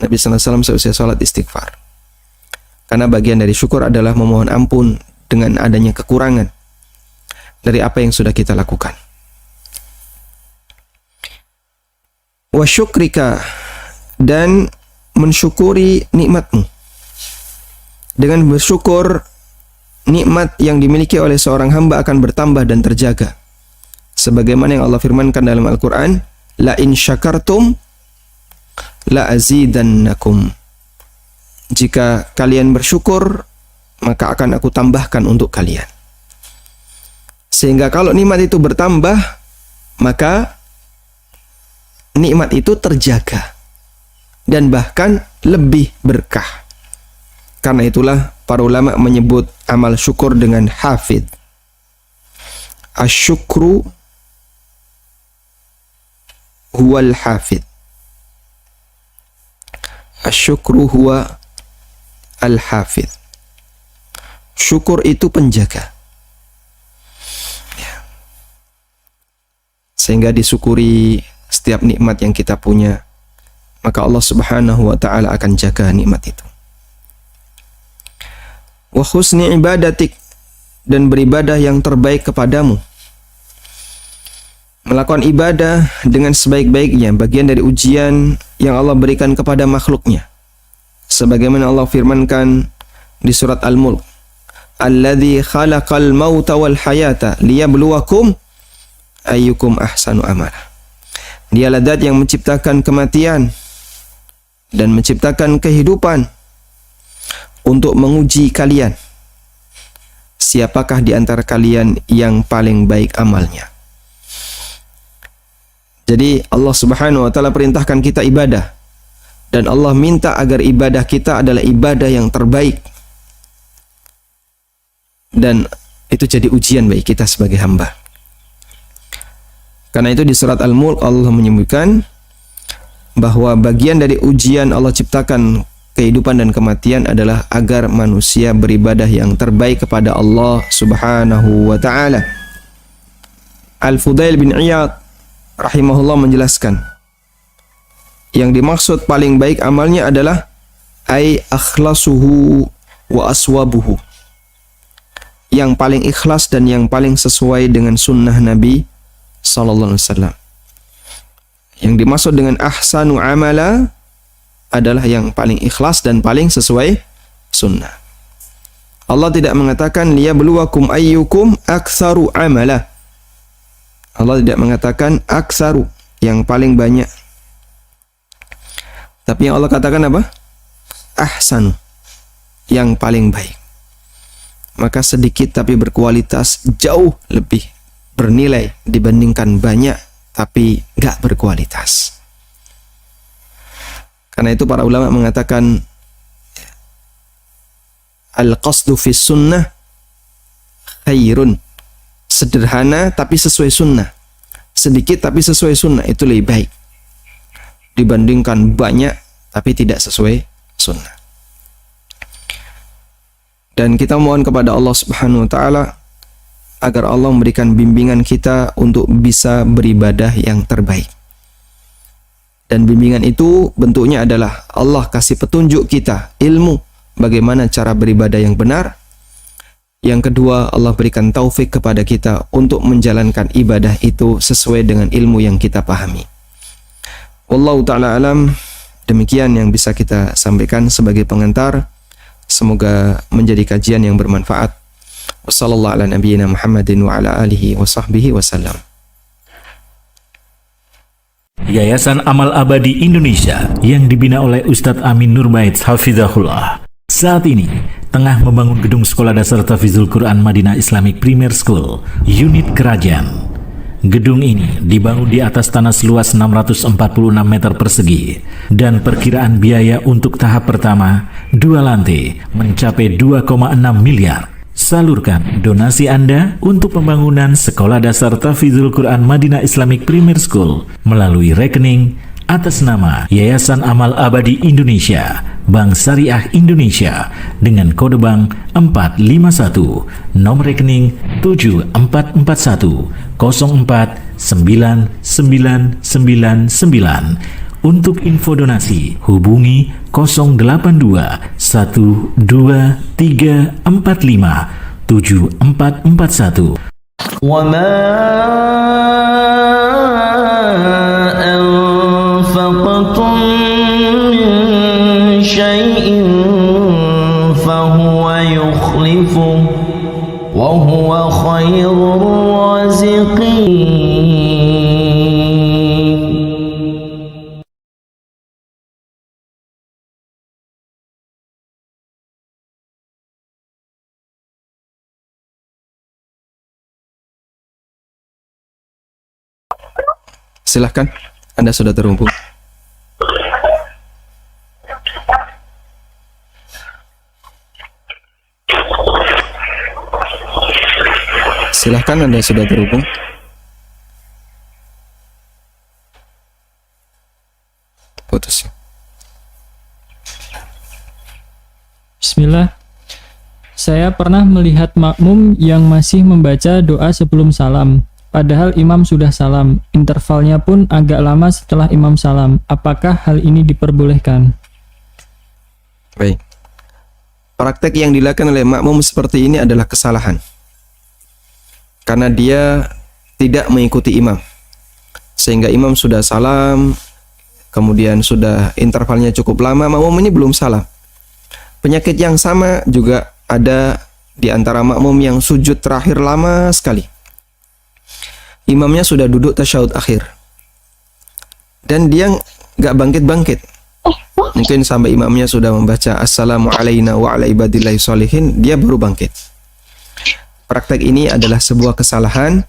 A: Nabi SAW seusai sholat istighfar. Karena bagian dari syukur adalah memohon ampun dengan adanya kekurangan dari apa yang sudah kita lakukan. Wa syukrika, dan mensyukuri nikmatmu. Dengan bersyukur, nikmat yang dimiliki oleh seorang hamba akan bertambah dan terjaga. Sebagaimana yang Allah firmankan dalam Al-Quran, "La in syakartum la azidannakum." Jika kalian bersyukur, maka akan aku tambahkan untuk kalian. Sehingga kalau nikmat itu bertambah, maka nikmat itu terjaga dan bahkan lebih berkah. Karena itulah para ulama menyebut amal syukur dengan hafid. Asyukru huwal hafid. Asyukru huwa al-hafid. Syukur itu penjaga. Ya. Sehingga disyukuri setiap nikmat yang kita punya, maka Allah Subhanahu wa taala akan jaga nikmat itu. Wa husni ibadatik, dan beribadah yang terbaik kepadamu. Melakukan ibadah dengan sebaik-baiknya bagian dari ujian yang Allah berikan kepada makhluknya. Sebagaimana Allah firmankan di surat Al-Mulk, "Alladzi khalaqal mauta wal hayata liyabluwakum ayyukum ahsanu amala." Dialah zat yang menciptakan kematian dan menciptakan kehidupan untuk menguji kalian, siapakah di antara kalian yang paling baik amalnya. Jadi Allah Subhanahu wa taala perintahkan kita ibadah, dan Allah minta agar ibadah kita adalah ibadah yang terbaik. Dan itu jadi ujian bagi kita sebagai hamba. Karena itu di surat Al-Mulk Allah menyebutkan bahwa bagian dari ujian Allah ciptakan kehidupan dan kematian adalah agar manusia beribadah yang terbaik kepada Allah Subhanahu wa taala. Al-Fudail bin Iyad rahimahullah menjelaskan, yang dimaksud paling baik amalnya adalah ay akhlasuhu wa aswabuhu, yang paling ikhlas dan yang paling sesuai dengan sunnah Nabi sallallahu alaihi wasallam. Yang dimaksud dengan ahsanu amala adalah yang paling ikhlas dan paling sesuai sunnah. Allah tidak mengatakan liyabluwakum ayyukum aktsaru amala. Allah tidak mengatakan aktsaru, yang paling banyak. Tapi yang Allah katakan apa? Ahsanu, yang paling baik. Maka sedikit tapi berkualitas jauh lebih bernilai dibandingkan banyak tapi gak berkualitas. Karena itu para ulama mengatakan al-qasdu fis sunnah khairun. Sederhana tapi sesuai sunnah. Sedikit tapi sesuai sunnah itu lebih baik dibandingkan banyak tapi tidak sesuai sunnah. Dan kita mohon kepada Allah Subhanahu wa taala agar Allah memberikan bimbingan kita untuk bisa beribadah yang terbaik. Dan bimbingan itu bentuknya adalah Allah kasih petunjuk kita, ilmu bagaimana cara beribadah yang benar. Yang kedua, Allah berikan taufik kepada kita untuk menjalankan ibadah itu sesuai dengan ilmu yang kita pahami. Wallahu ta'ala alam, demikian yang bisa kita sampaikan sebagai pengantar. Semoga menjadi kajian yang bermanfaat. Wassallallahu ala nabiyyina Muhammadin wa ala alihi wa sahbihi wasallam.
B: Yayasan Amal Abadi Indonesia yang dibina oleh Ustadz Amin Nurbaits Hafizahullah saat ini tengah membangun gedung Sekolah Dasar Tahfidzul Quran Madinah Islamic Premier School, unit Kerajaan. Gedung ini dibangun di atas tanah seluas 646 meter persegi dan perkiraan biaya untuk tahap pertama 2 lantai mencapai 2,6 miliar. Salurkan donasi Anda untuk pembangunan Sekolah Dasar Tahfidzul Quran Madinah Islamic Premier School melalui rekening atas nama Yayasan Amal Abadi Indonesia, Bank Syariah Indonesia dengan kode bank 451, nomor rekening 74499999. Untuk info donasi hubungi 082 12345 7441.
C: أنفقتم من شيء فهو يخلفه وهو خير الرازقين.
A: Silahkan, Anda sudah terhubung. Silahkan, Anda sudah terhubung. Putus.
D: Bismillah. Saya pernah melihat makmum yang masih membaca doa sebelum salam. Padahal imam sudah salam, intervalnya pun agak lama setelah imam salam. Apakah hal ini diperbolehkan?
A: Baik. Praktek yang dilakukan oleh makmum seperti ini adalah kesalahan. Karena dia tidak mengikuti imam. Sehingga imam sudah salam, kemudian sudah intervalnya cukup lama, makmum ini belum salam. Penyakit yang sama juga ada di antara makmum yang sujud terakhir lama sekali. Imamnya sudah duduk tasyahud akhir dan dia nggak bangkit-bangkit. Mungkin sampai imamnya sudah membaca assalamu alaina wa ala ibadillahi sholihin, dia baru bangkit. Praktek ini adalah sebuah kesalahan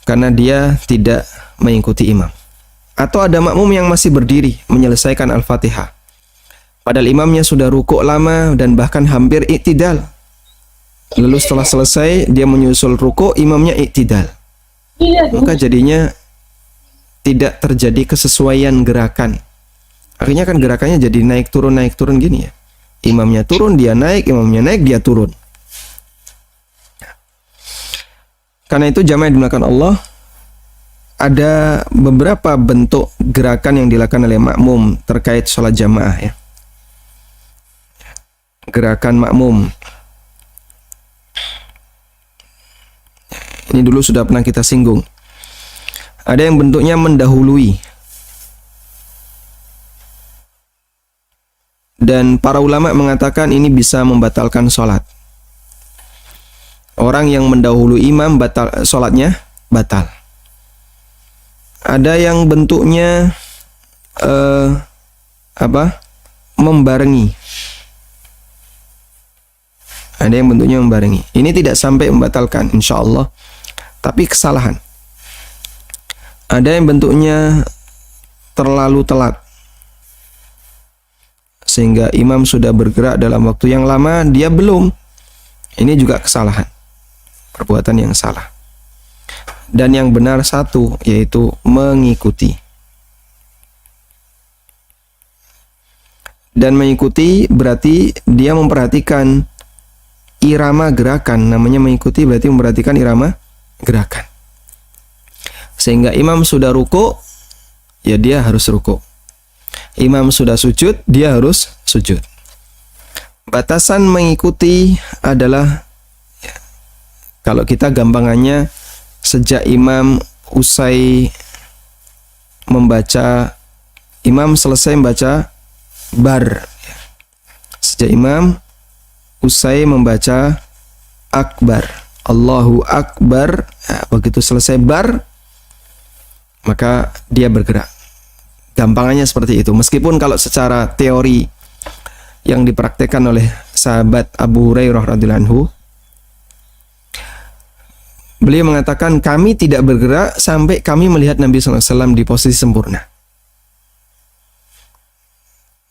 A: karena dia tidak mengikuti imam. Atau ada makmum yang masih berdiri menyelesaikan Al-Fatihah, padahal imamnya sudah rukuk lama dan bahkan hampir iktidal. Lalu setelah selesai dia menyusul rukuk, imamnya iktidal. Maka jadinya tidak terjadi kesesuaian gerakan. Akhirnya kan gerakannya jadi naik turun gini ya. Imamnya turun, dia naik, imamnya naik, dia turun. Karena itu jamaah yang dimuliakan Allah, ada beberapa bentuk gerakan yang dilakukan oleh makmum terkait sholat jamaah ya. Gerakan makmum. Ini dulu sudah pernah kita singgung. Ada yang bentuknya mendahului. Dan para ulama mengatakan ini bisa membatalkan sholat. Orang yang mendahului imam sholatnya batal. Ada yang bentuknya membarengi. Ada yang bentuknya membarengi. Ini tidak sampai membatalkan insya Allah, tapi kesalahan. Ada yang bentuknya terlalu telat, sehingga imam sudah bergerak dalam waktu yang lama, dia belum. Ini juga kesalahan, perbuatan yang salah. Dan yang benar satu, yaitu mengikuti. Dan mengikuti berarti dia memperhatikan irama gerakan. Namanya mengikuti berarti memperhatikan irama gerakan. Sehingga imam sudah ruku, ya dia harus ruku. Imam sudah sujud, dia harus sujud. Batasan mengikuti adalah, ya, kalau kita gampangannya, sejak imam usai membaca, imam selesai membaca bar. Sejak imam usai membaca akbar, Allahu akbar, ya, begitu selesai bar, maka dia bergerak. Gampangannya seperti itu. Meskipun kalau secara teori yang dipraktekkan oleh sahabat Abu Hurairah radhiyallahu anhu, beliau mengatakan, kami tidak bergerak sampai kami melihat Nabi SAW di posisi sempurna.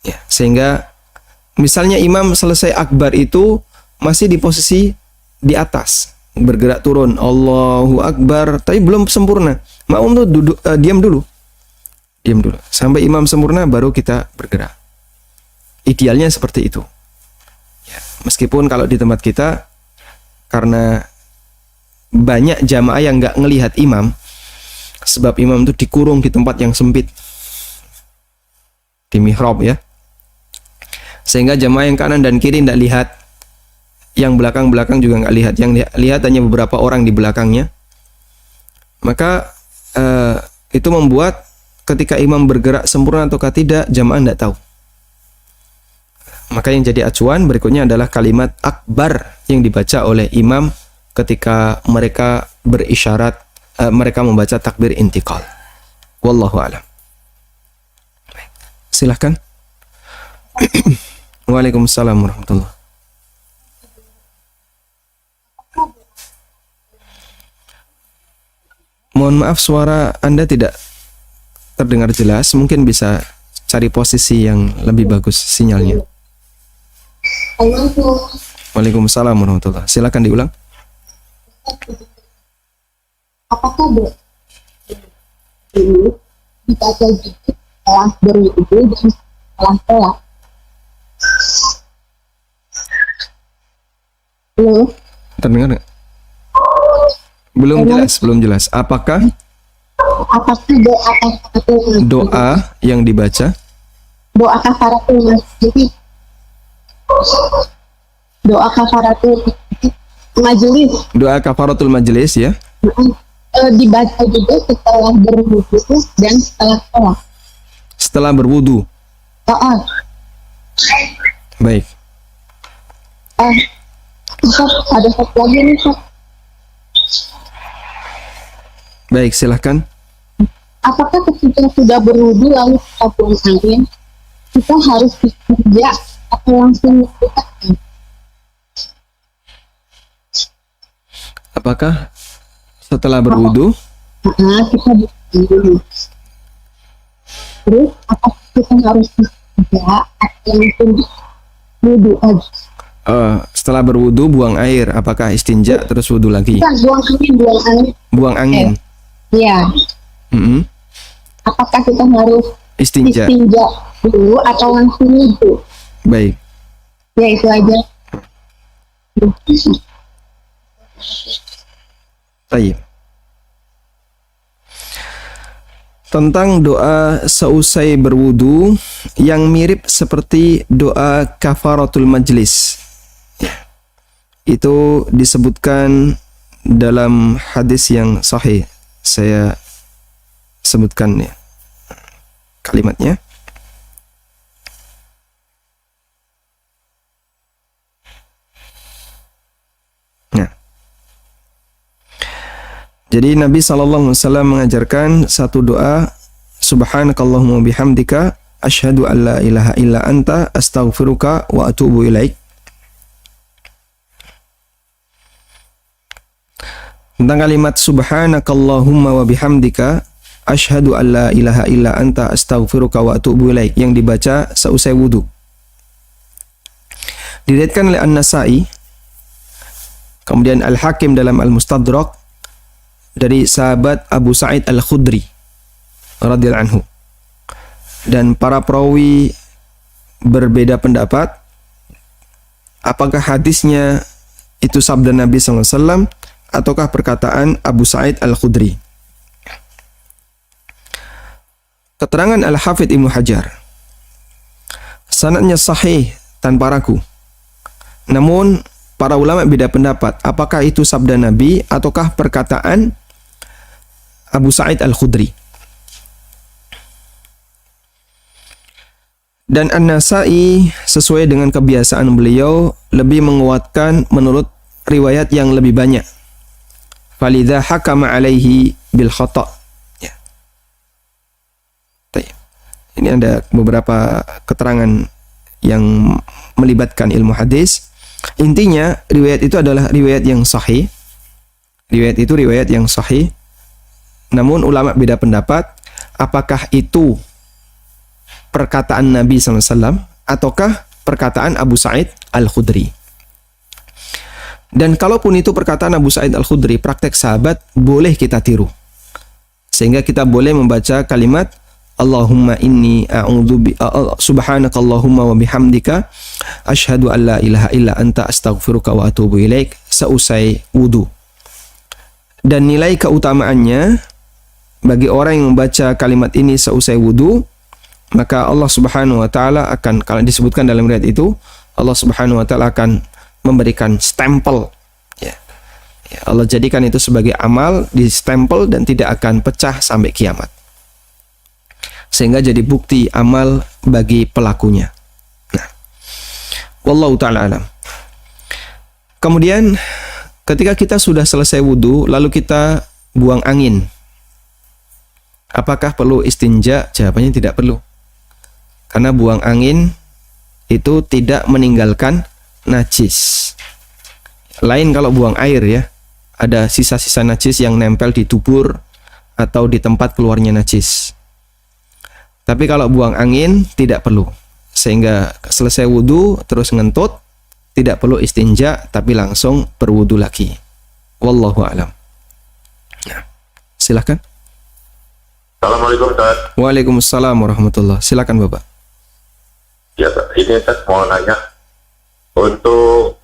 A: Ya, sehingga misalnya imam selesai akbar itu masih di posisi di atas, bergerak turun, Allahu akbar, tapi belum sempurna. Makmum tuh duduk, diam dulu sampai imam sempurna, baru kita bergerak. Idealnya seperti itu. Ya, meskipun kalau di tempat kita, karena banyak jamaah yang nggak ngelihat imam, sebab imam itu dikurung di tempat yang sempit, di mihrab ya, sehingga jamaah yang kanan dan kiri tidak lihat, yang belakang-belakang juga nggak lihat, yang lihat hanya beberapa orang di belakangnya. Maka itu membuat ketika imam bergerak sempurna ataukah tidak, jamaah tidak tahu. Maka yang jadi acuan berikutnya adalah kalimat akbar yang dibaca oleh imam ketika mereka berisyarat, mereka membaca takbir intikal. Wallahu a'lam. Silahkan. Waalaikumsalam warahmatullahi. Mohon maaf, suara Anda tidak terdengar jelas. Mungkin bisa cari posisi yang lebih bagus sinyalnya. Waalaikumsalam warahmatullahi. Silakan diulang.
E: Apakah dulu dibaca juga setelah berwudu dan setelah sholat? Halo?
A: Terdengar nggak? Belum jelas. Apakah doa yang dibaca?
E: Doa kafaratul majelis. Doa kafaratul
A: majelis ya.
E: Dibaca juga setelah berwudu dan setelah sholat.
A: Setelah berwudu. Baik.
E: Ustaz, ada satu lagi nih, Ustaz.
A: Baik, silahkan.
E: Apakah ketika sudah berwudu lalu kita buang angin, kita harus istinja atau langsung melakukan?
A: Apakah setelah berwudu?
E: Kita buang dulu. Terus apakah kita harus istinja atau langsung wudu aja?
A: Setelah berwudu buang air, apakah istinja terus wudu lagi?
E: Kita buang angin. Iya. Apakah kita harus
A: Istinja
E: dulu atau langsung wudu?
A: Baik.
E: Ya, itu aja.
A: Baik. Tentang doa seusai berwudu yang mirip seperti doa kafaratul majlis. Itu disebutkan dalam hadis yang sahih. Saya sebutkan ya kalimatnya. Nah, jadi Nabi SAW mengajarkan satu doa, Subhanakallahumma bihamdika asyhadu an la ilaha illa anta astaghfiruka wa atubu ilaik. Tentang kalimat subhanakallahumma wa bihamdika asyhadu an la ilaha illa anta astaghfiruka wa atubu ilaik yang dibaca seusai wudu. Diriwayatkan oleh An-Nasa'i, kemudian Al-Hakim dalam Al-Mustadrak dari sahabat Abu Sa'id Al-Khudri radhiyallahu anhu. Dan para perawi berbeda pendapat apakah hadisnya itu sabda Nabi SAW ataukah perkataan Abu Sa'id Al-Khudri. Keterangan Al-Hafidh Ibnu Hajar, sanadnya sahih tanpa ragu. Namun para ulama beda pendapat apakah itu sabda Nabi ataukah perkataan Abu Sa'id Al-Khudri. Dan An-Nasa'i sesuai dengan kebiasaan beliau lebih menguatkan menurut riwayat yang lebih banyak. Falidha hakama alaihi bil khata'. Ya. Ini ada beberapa keterangan yang melibatkan ilmu hadis. Intinya riwayat itu adalah riwayat yang sahih. Riwayat itu riwayat yang sahih. Namun ulama beda pendapat apakah itu perkataan Nabi SAW ataukah perkataan Abu Sa'id Al-Khudri. Dan kalaupun itu perkataan Abu Sa'id Al-Khudri, praktek sahabat, boleh kita tiru. Sehingga kita boleh membaca kalimat Allahumma inni subhanakallahumma wa bihamdika asyhadu an la ilaha illa anta astaghfiruka wa atubu ilaik seusai wudu. Dan nilai keutamaannya bagi orang yang membaca kalimat ini seusai wudu, maka Allah Subhanahu wa taala akan, kalau disebutkan dalam riwayat itu, Allah Subhanahu wa taala akan memberikan stempel, ya. Allah jadikan itu sebagai amal, di stempel dan tidak akan pecah sampai kiamat, sehingga jadi bukti amal bagi pelakunya. Nah, wallahu ta'ala alam. Kemudian ketika kita sudah selesai wudu lalu kita buang angin, apakah perlu istinja? Jawabannya tidak perlu, karena buang angin itu tidak meninggalkan najis. Lain kalau buang air, ya, ada sisa-sisa najis yang nempel di dubur atau di tempat keluarnya najis. Tapi kalau buang angin tidak perlu, sehingga selesai wudu terus ngentut, tidak perlu istinja tapi langsung berwudu lagi. Wallahu a'lam. Nah, silakan.
F: Assalamualaikum, Ustaz.
A: Waalaikumsalam warahmatullahi. Silakan Bapak.
F: Ya, ini Ustaz mau nanya, untuk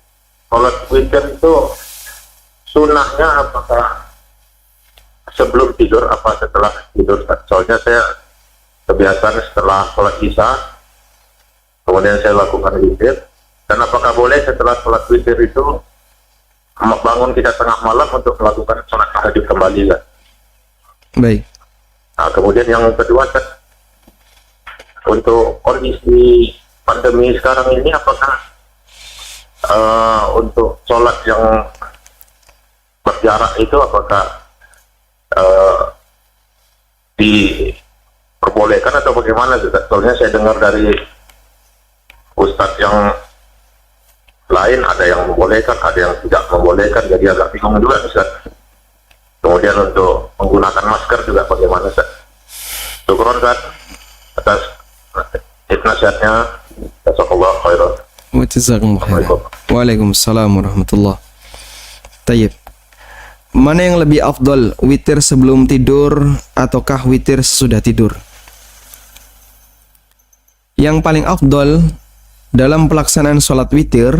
F: sholat witir itu sunnahnya apakah sebelum tidur apa setelah tidur? Soalnya saya kebiasaan setelah sholat isya kemudian saya lakukan witir. Dan apakah boleh setelah sholat witir itu bangun kita tengah malam untuk melakukan sholat tahajud kembali, kan?
A: Baik.
F: Nah, kemudian yang kedua, untuk kondisi pandemi sekarang ini apakah untuk sholat yang berjarak itu apakah diperbolehkan atau bagaimana? Soalnya saya dengar dari ustadz yang lain ada yang membolehkan, ada yang tidak membolehkan, jadi agak bingung juga, Ustaz. Kemudian untuk menggunakan masker juga bagaimana, Ustaz? Syukron, Ustaz, atas nasihatnya. Jazakallahu khairan.
A: Wajazakumullah khairan. Waalaikumsalam warahmatullahi. Tayyib. Mana yang lebih afdal, witir sebelum tidur ataukah witir sesudah tidur? Yang paling afdal dalam pelaksanaan sholat witir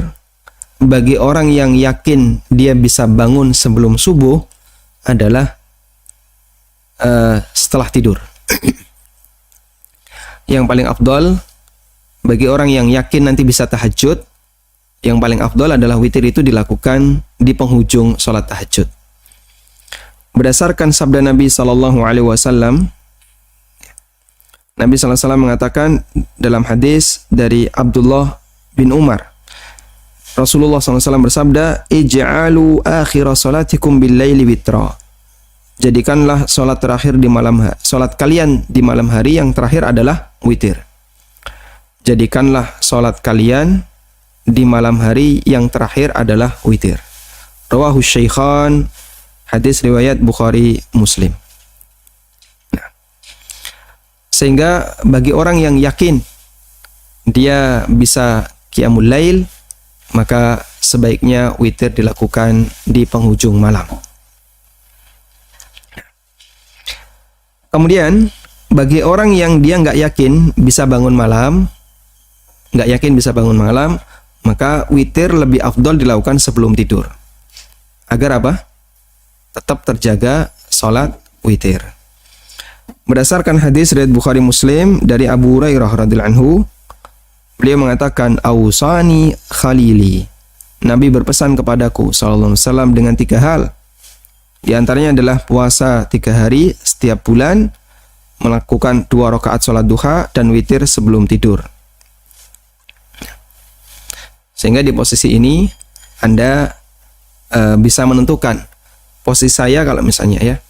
A: bagi orang yang yakin dia bisa bangun sebelum subuh adalah setelah tidur. Yang paling afdal bagi orang yang yakin nanti bisa tahajud, yang paling afdal adalah witir itu dilakukan di penghujung sholat tahajud. Berdasarkan sabda Nabi SAW, Nabi SAW mengatakan dalam hadis dari Abdullah bin Umar, Rasulullah SAW bersabda, "Ij'alu akhira salatikum bil-laili witra." Jadikanlah salat terakhir di malam hari, salat kalian di malam hari yang terakhir adalah witir. jadikanlah sholat kalian di malam hari yang terakhir adalah witir. Rawahu Syaikhan, hadis riwayat Bukhari Muslim. Nah, sehingga bagi orang yang yakin dia bisa qiyamul lail, maka sebaiknya witir dilakukan di penghujung malam. Kemudian bagi orang yang dia nggak yakin bisa bangun malam, maka witir lebih afdol dilakukan sebelum tidur. Agar apa? Tetap terjaga sholat witir. Berdasarkan hadis riwayat Bukhari Muslim dari Abu Hurairah radhiyallahu anhu, beliau mengatakan, "Ausani khalili." Nabi berpesan kepadaku sallallahu alaihi wasallam dengan 3 hal. Di antaranya adalah puasa 3 hari setiap bulan, melakukan 2 rakaat sholat duha, dan witir sebelum tidur. Sehingga di posisi ini Anda bisa menentukan. Posisi saya kalau misalnya ya,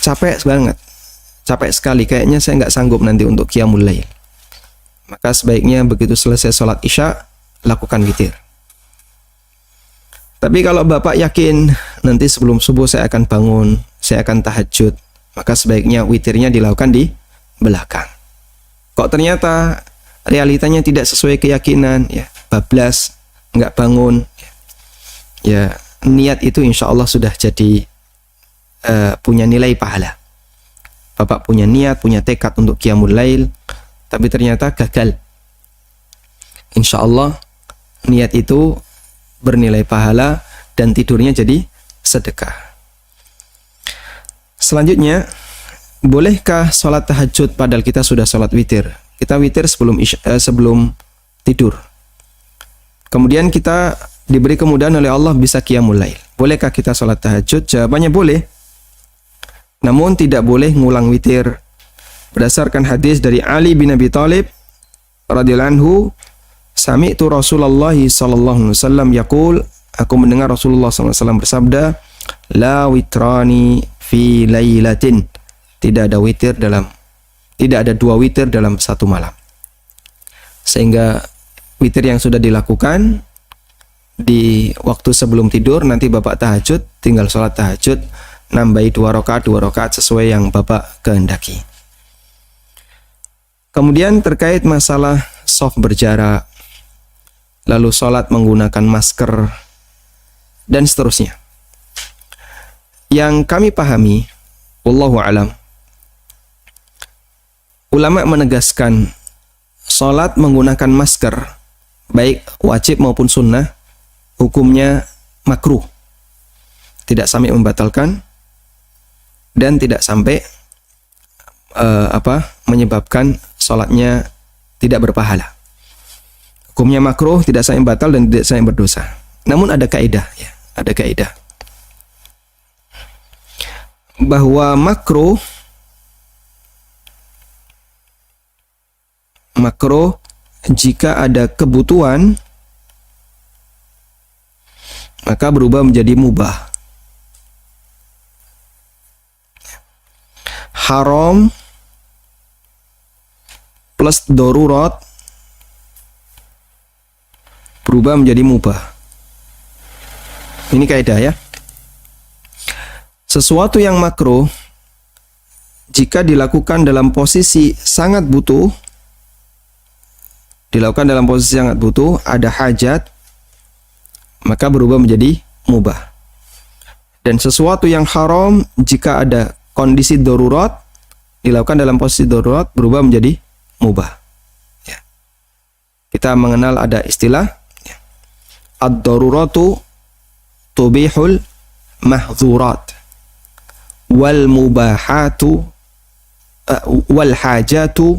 A: capek sekali, kayaknya saya nggak sanggup nanti untuk qiyamul lail. Maka sebaiknya begitu selesai sholat isya, lakukan witir. Tapi kalau Bapak yakin nanti sebelum subuh saya akan bangun, saya akan tahajud, maka sebaiknya witirnya dilakukan di belakang. Kok ternyata realitanya tidak sesuai keyakinan, ya bablas, nggak bangun, ya niat itu insya Allah sudah jadi punya nilai pahala. Bapak punya niat, punya tekad untuk qiyamul lail, tapi ternyata gagal. Insya Allah niat itu bernilai pahala dan tidurnya jadi sedekah. Selanjutnya, bolehkah sholat tahajud padahal kita sudah sholat witir? Kita witir sebelum tidur. Kemudian kita diberi kemudahan oleh Allah bisa qiyamul lail. Bolehkah kita sholat tahajud? Jawabannya boleh. Namun tidak boleh ngulang witir. Berdasarkan hadis dari Ali bin Abi Thalib radhiyallahu anhu, sami'tu Rasulullah sallallahu alaihi wasallam yaqul, aku mendengar Rasulullah sallallahu alaihi wasallam bersabda, la witrani fi lailatin. Tidak ada 2 witir dalam satu malam. Sehingga witir yang sudah dilakukan di waktu sebelum tidur, nanti Bapak tahajud, tinggal sholat tahajud, nambahi 2 rakaat sesuai yang Bapak kehendaki. Kemudian terkait masalah shaf berjarak, lalu sholat menggunakan masker, dan seterusnya. Yang kami pahami, wallahu a'lam, ulama menegaskan sholat menggunakan masker, baik wajib maupun sunnah, hukumnya makruh. Tidak sampai membatalkan dan tidak sampai menyebabkan sholatnya tidak berpahala. Hukumnya makruh, tidak sampai batal dan tidak sampai berdosa. Namun ada kaidah, ya, ada kaidah bahwa makruh jika ada kebutuhan maka berubah menjadi mubah. Haram plus darurat berubah menjadi mubah. Ini kaidah ya. Sesuatu yang makruh jika dilakukan dalam posisi sangat butuh, ada hajat, maka berubah menjadi mubah. Dan sesuatu yang haram jika ada kondisi darurat, dilakukan dalam posisi darurat, berubah menjadi mubah. Ya. Kita mengenal ada istilah ya, ad-daruratu tubihul mahzurat wal mubahatu wal hajatu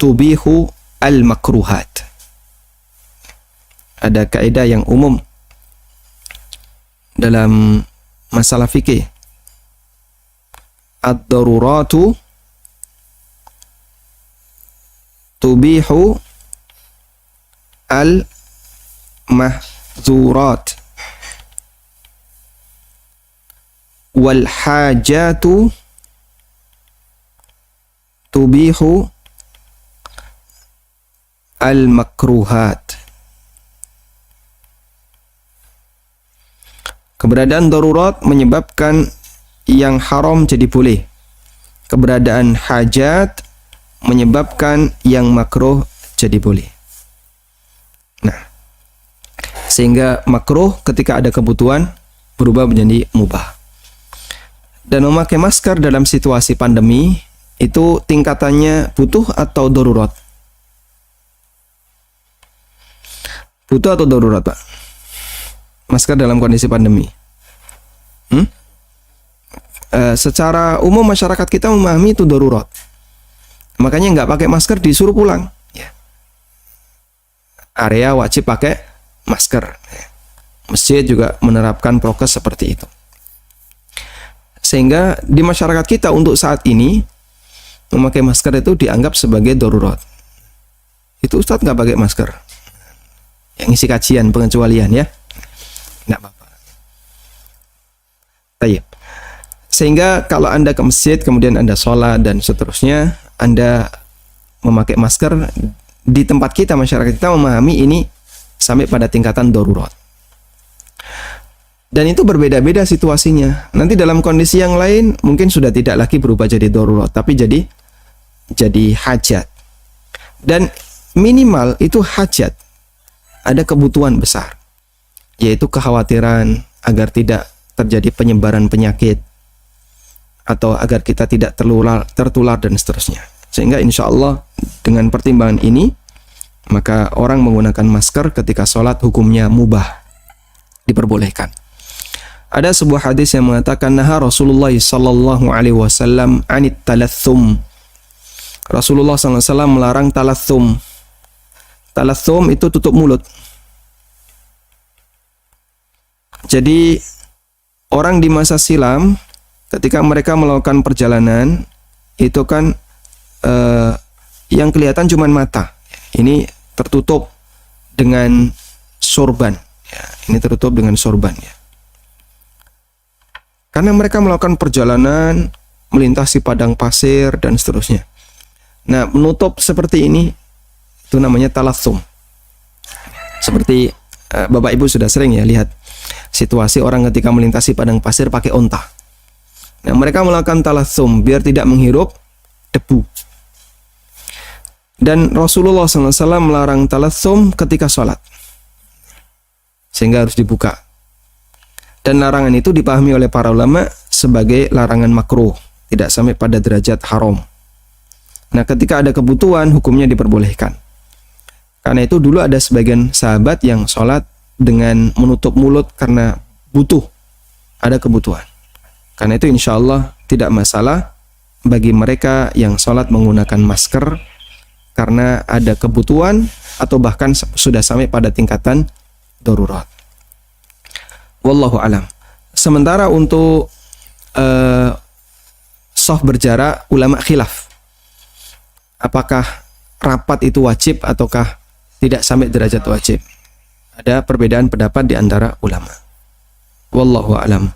A: tubihu al makruhat. Ada kaidah yang umum dalam masalah fikih. Ad-daruratu tubihu al mahzurat wal hajatu tubihu al-makruhat. Keberadaan darurat menyebabkan yang haram jadi boleh. Keberadaan hajat menyebabkan yang makruh jadi boleh. Nah, sehingga makruh ketika ada kebutuhan berubah menjadi mubah. Dan memakai masker dalam situasi pandemi itu tingkatannya butuh atau darurat? Butuh atau darurat, Pak? Masker dalam kondisi pandemi. Secara umum masyarakat kita memahami itu darurat. Makanya nggak pakai masker disuruh pulang. Ya. Area wajib pakai masker. Masjid juga menerapkan prokes seperti itu. Sehingga di masyarakat kita untuk saat ini memakai masker itu dianggap sebagai darurat. Itu Ustadz nggak pakai masker. Yang isi kajian pengecualian ya. Nggak apa-apa. Tayyib. Sehingga kalau Anda ke masjid, kemudian Anda sholat dan seterusnya, Anda memakai masker, di tempat kita, masyarakat kita memahami ini sampai pada tingkatan darurat. Dan itu berbeda-beda situasinya. Nanti dalam kondisi yang lain mungkin sudah tidak lagi berubah jadi darurat, tapi jadi hajat. Dan minimal itu hajat. Ada kebutuhan besar, yaitu kekhawatiran agar tidak terjadi penyebaran penyakit, atau agar kita tidak tertular dan seterusnya. Sehingga insya Allah dengan pertimbangan ini, maka orang menggunakan masker ketika sholat hukumnya mubah, diperbolehkan. Ada sebuah hadis yang mengatakan naha Rasulullah sallallahu alaihi wasallam anit talathum. Rasulullah sallallahu alaihi wasallam melarang talathum. Talathum itu tutup mulut. Jadi orang di masa silam ketika mereka melakukan perjalanan itu kan yang kelihatan cuma mata. Ini tertutup dengan sorban. Ya, ini tertutup dengan sorban ya. Karena mereka melakukan perjalanan melintasi padang pasir dan seterusnya. Nah, menutup seperti ini itu namanya talathum. Seperti Bapak Ibu sudah sering ya lihat situasi orang ketika melintasi padang pasir pakai onta. Nah, mereka melakukan talathum biar tidak menghirup debu. Dan Rasulullah SAW melarang talathum ketika sholat, sehingga harus dibuka. Dan larangan itu dipahami oleh para ulama sebagai larangan makruh, tidak sampai pada derajat haram. Nah, ketika ada kebutuhan, hukumnya diperbolehkan. Karena itu dulu ada sebagian sahabat yang sholat dengan menutup mulut karena butuh, ada kebutuhan. Karena itu insya Allah tidak masalah bagi mereka yang sholat menggunakan masker karena ada kebutuhan atau bahkan sudah sampai pada tingkatan darurat. Wallahu alam. Sementara untuk soft berjarak, ulama khilaf. Apakah rapat itu wajib ataukah tidak sampai derajat wajib? Ada perbedaan pendapat di antara ulama. Wallahu alam.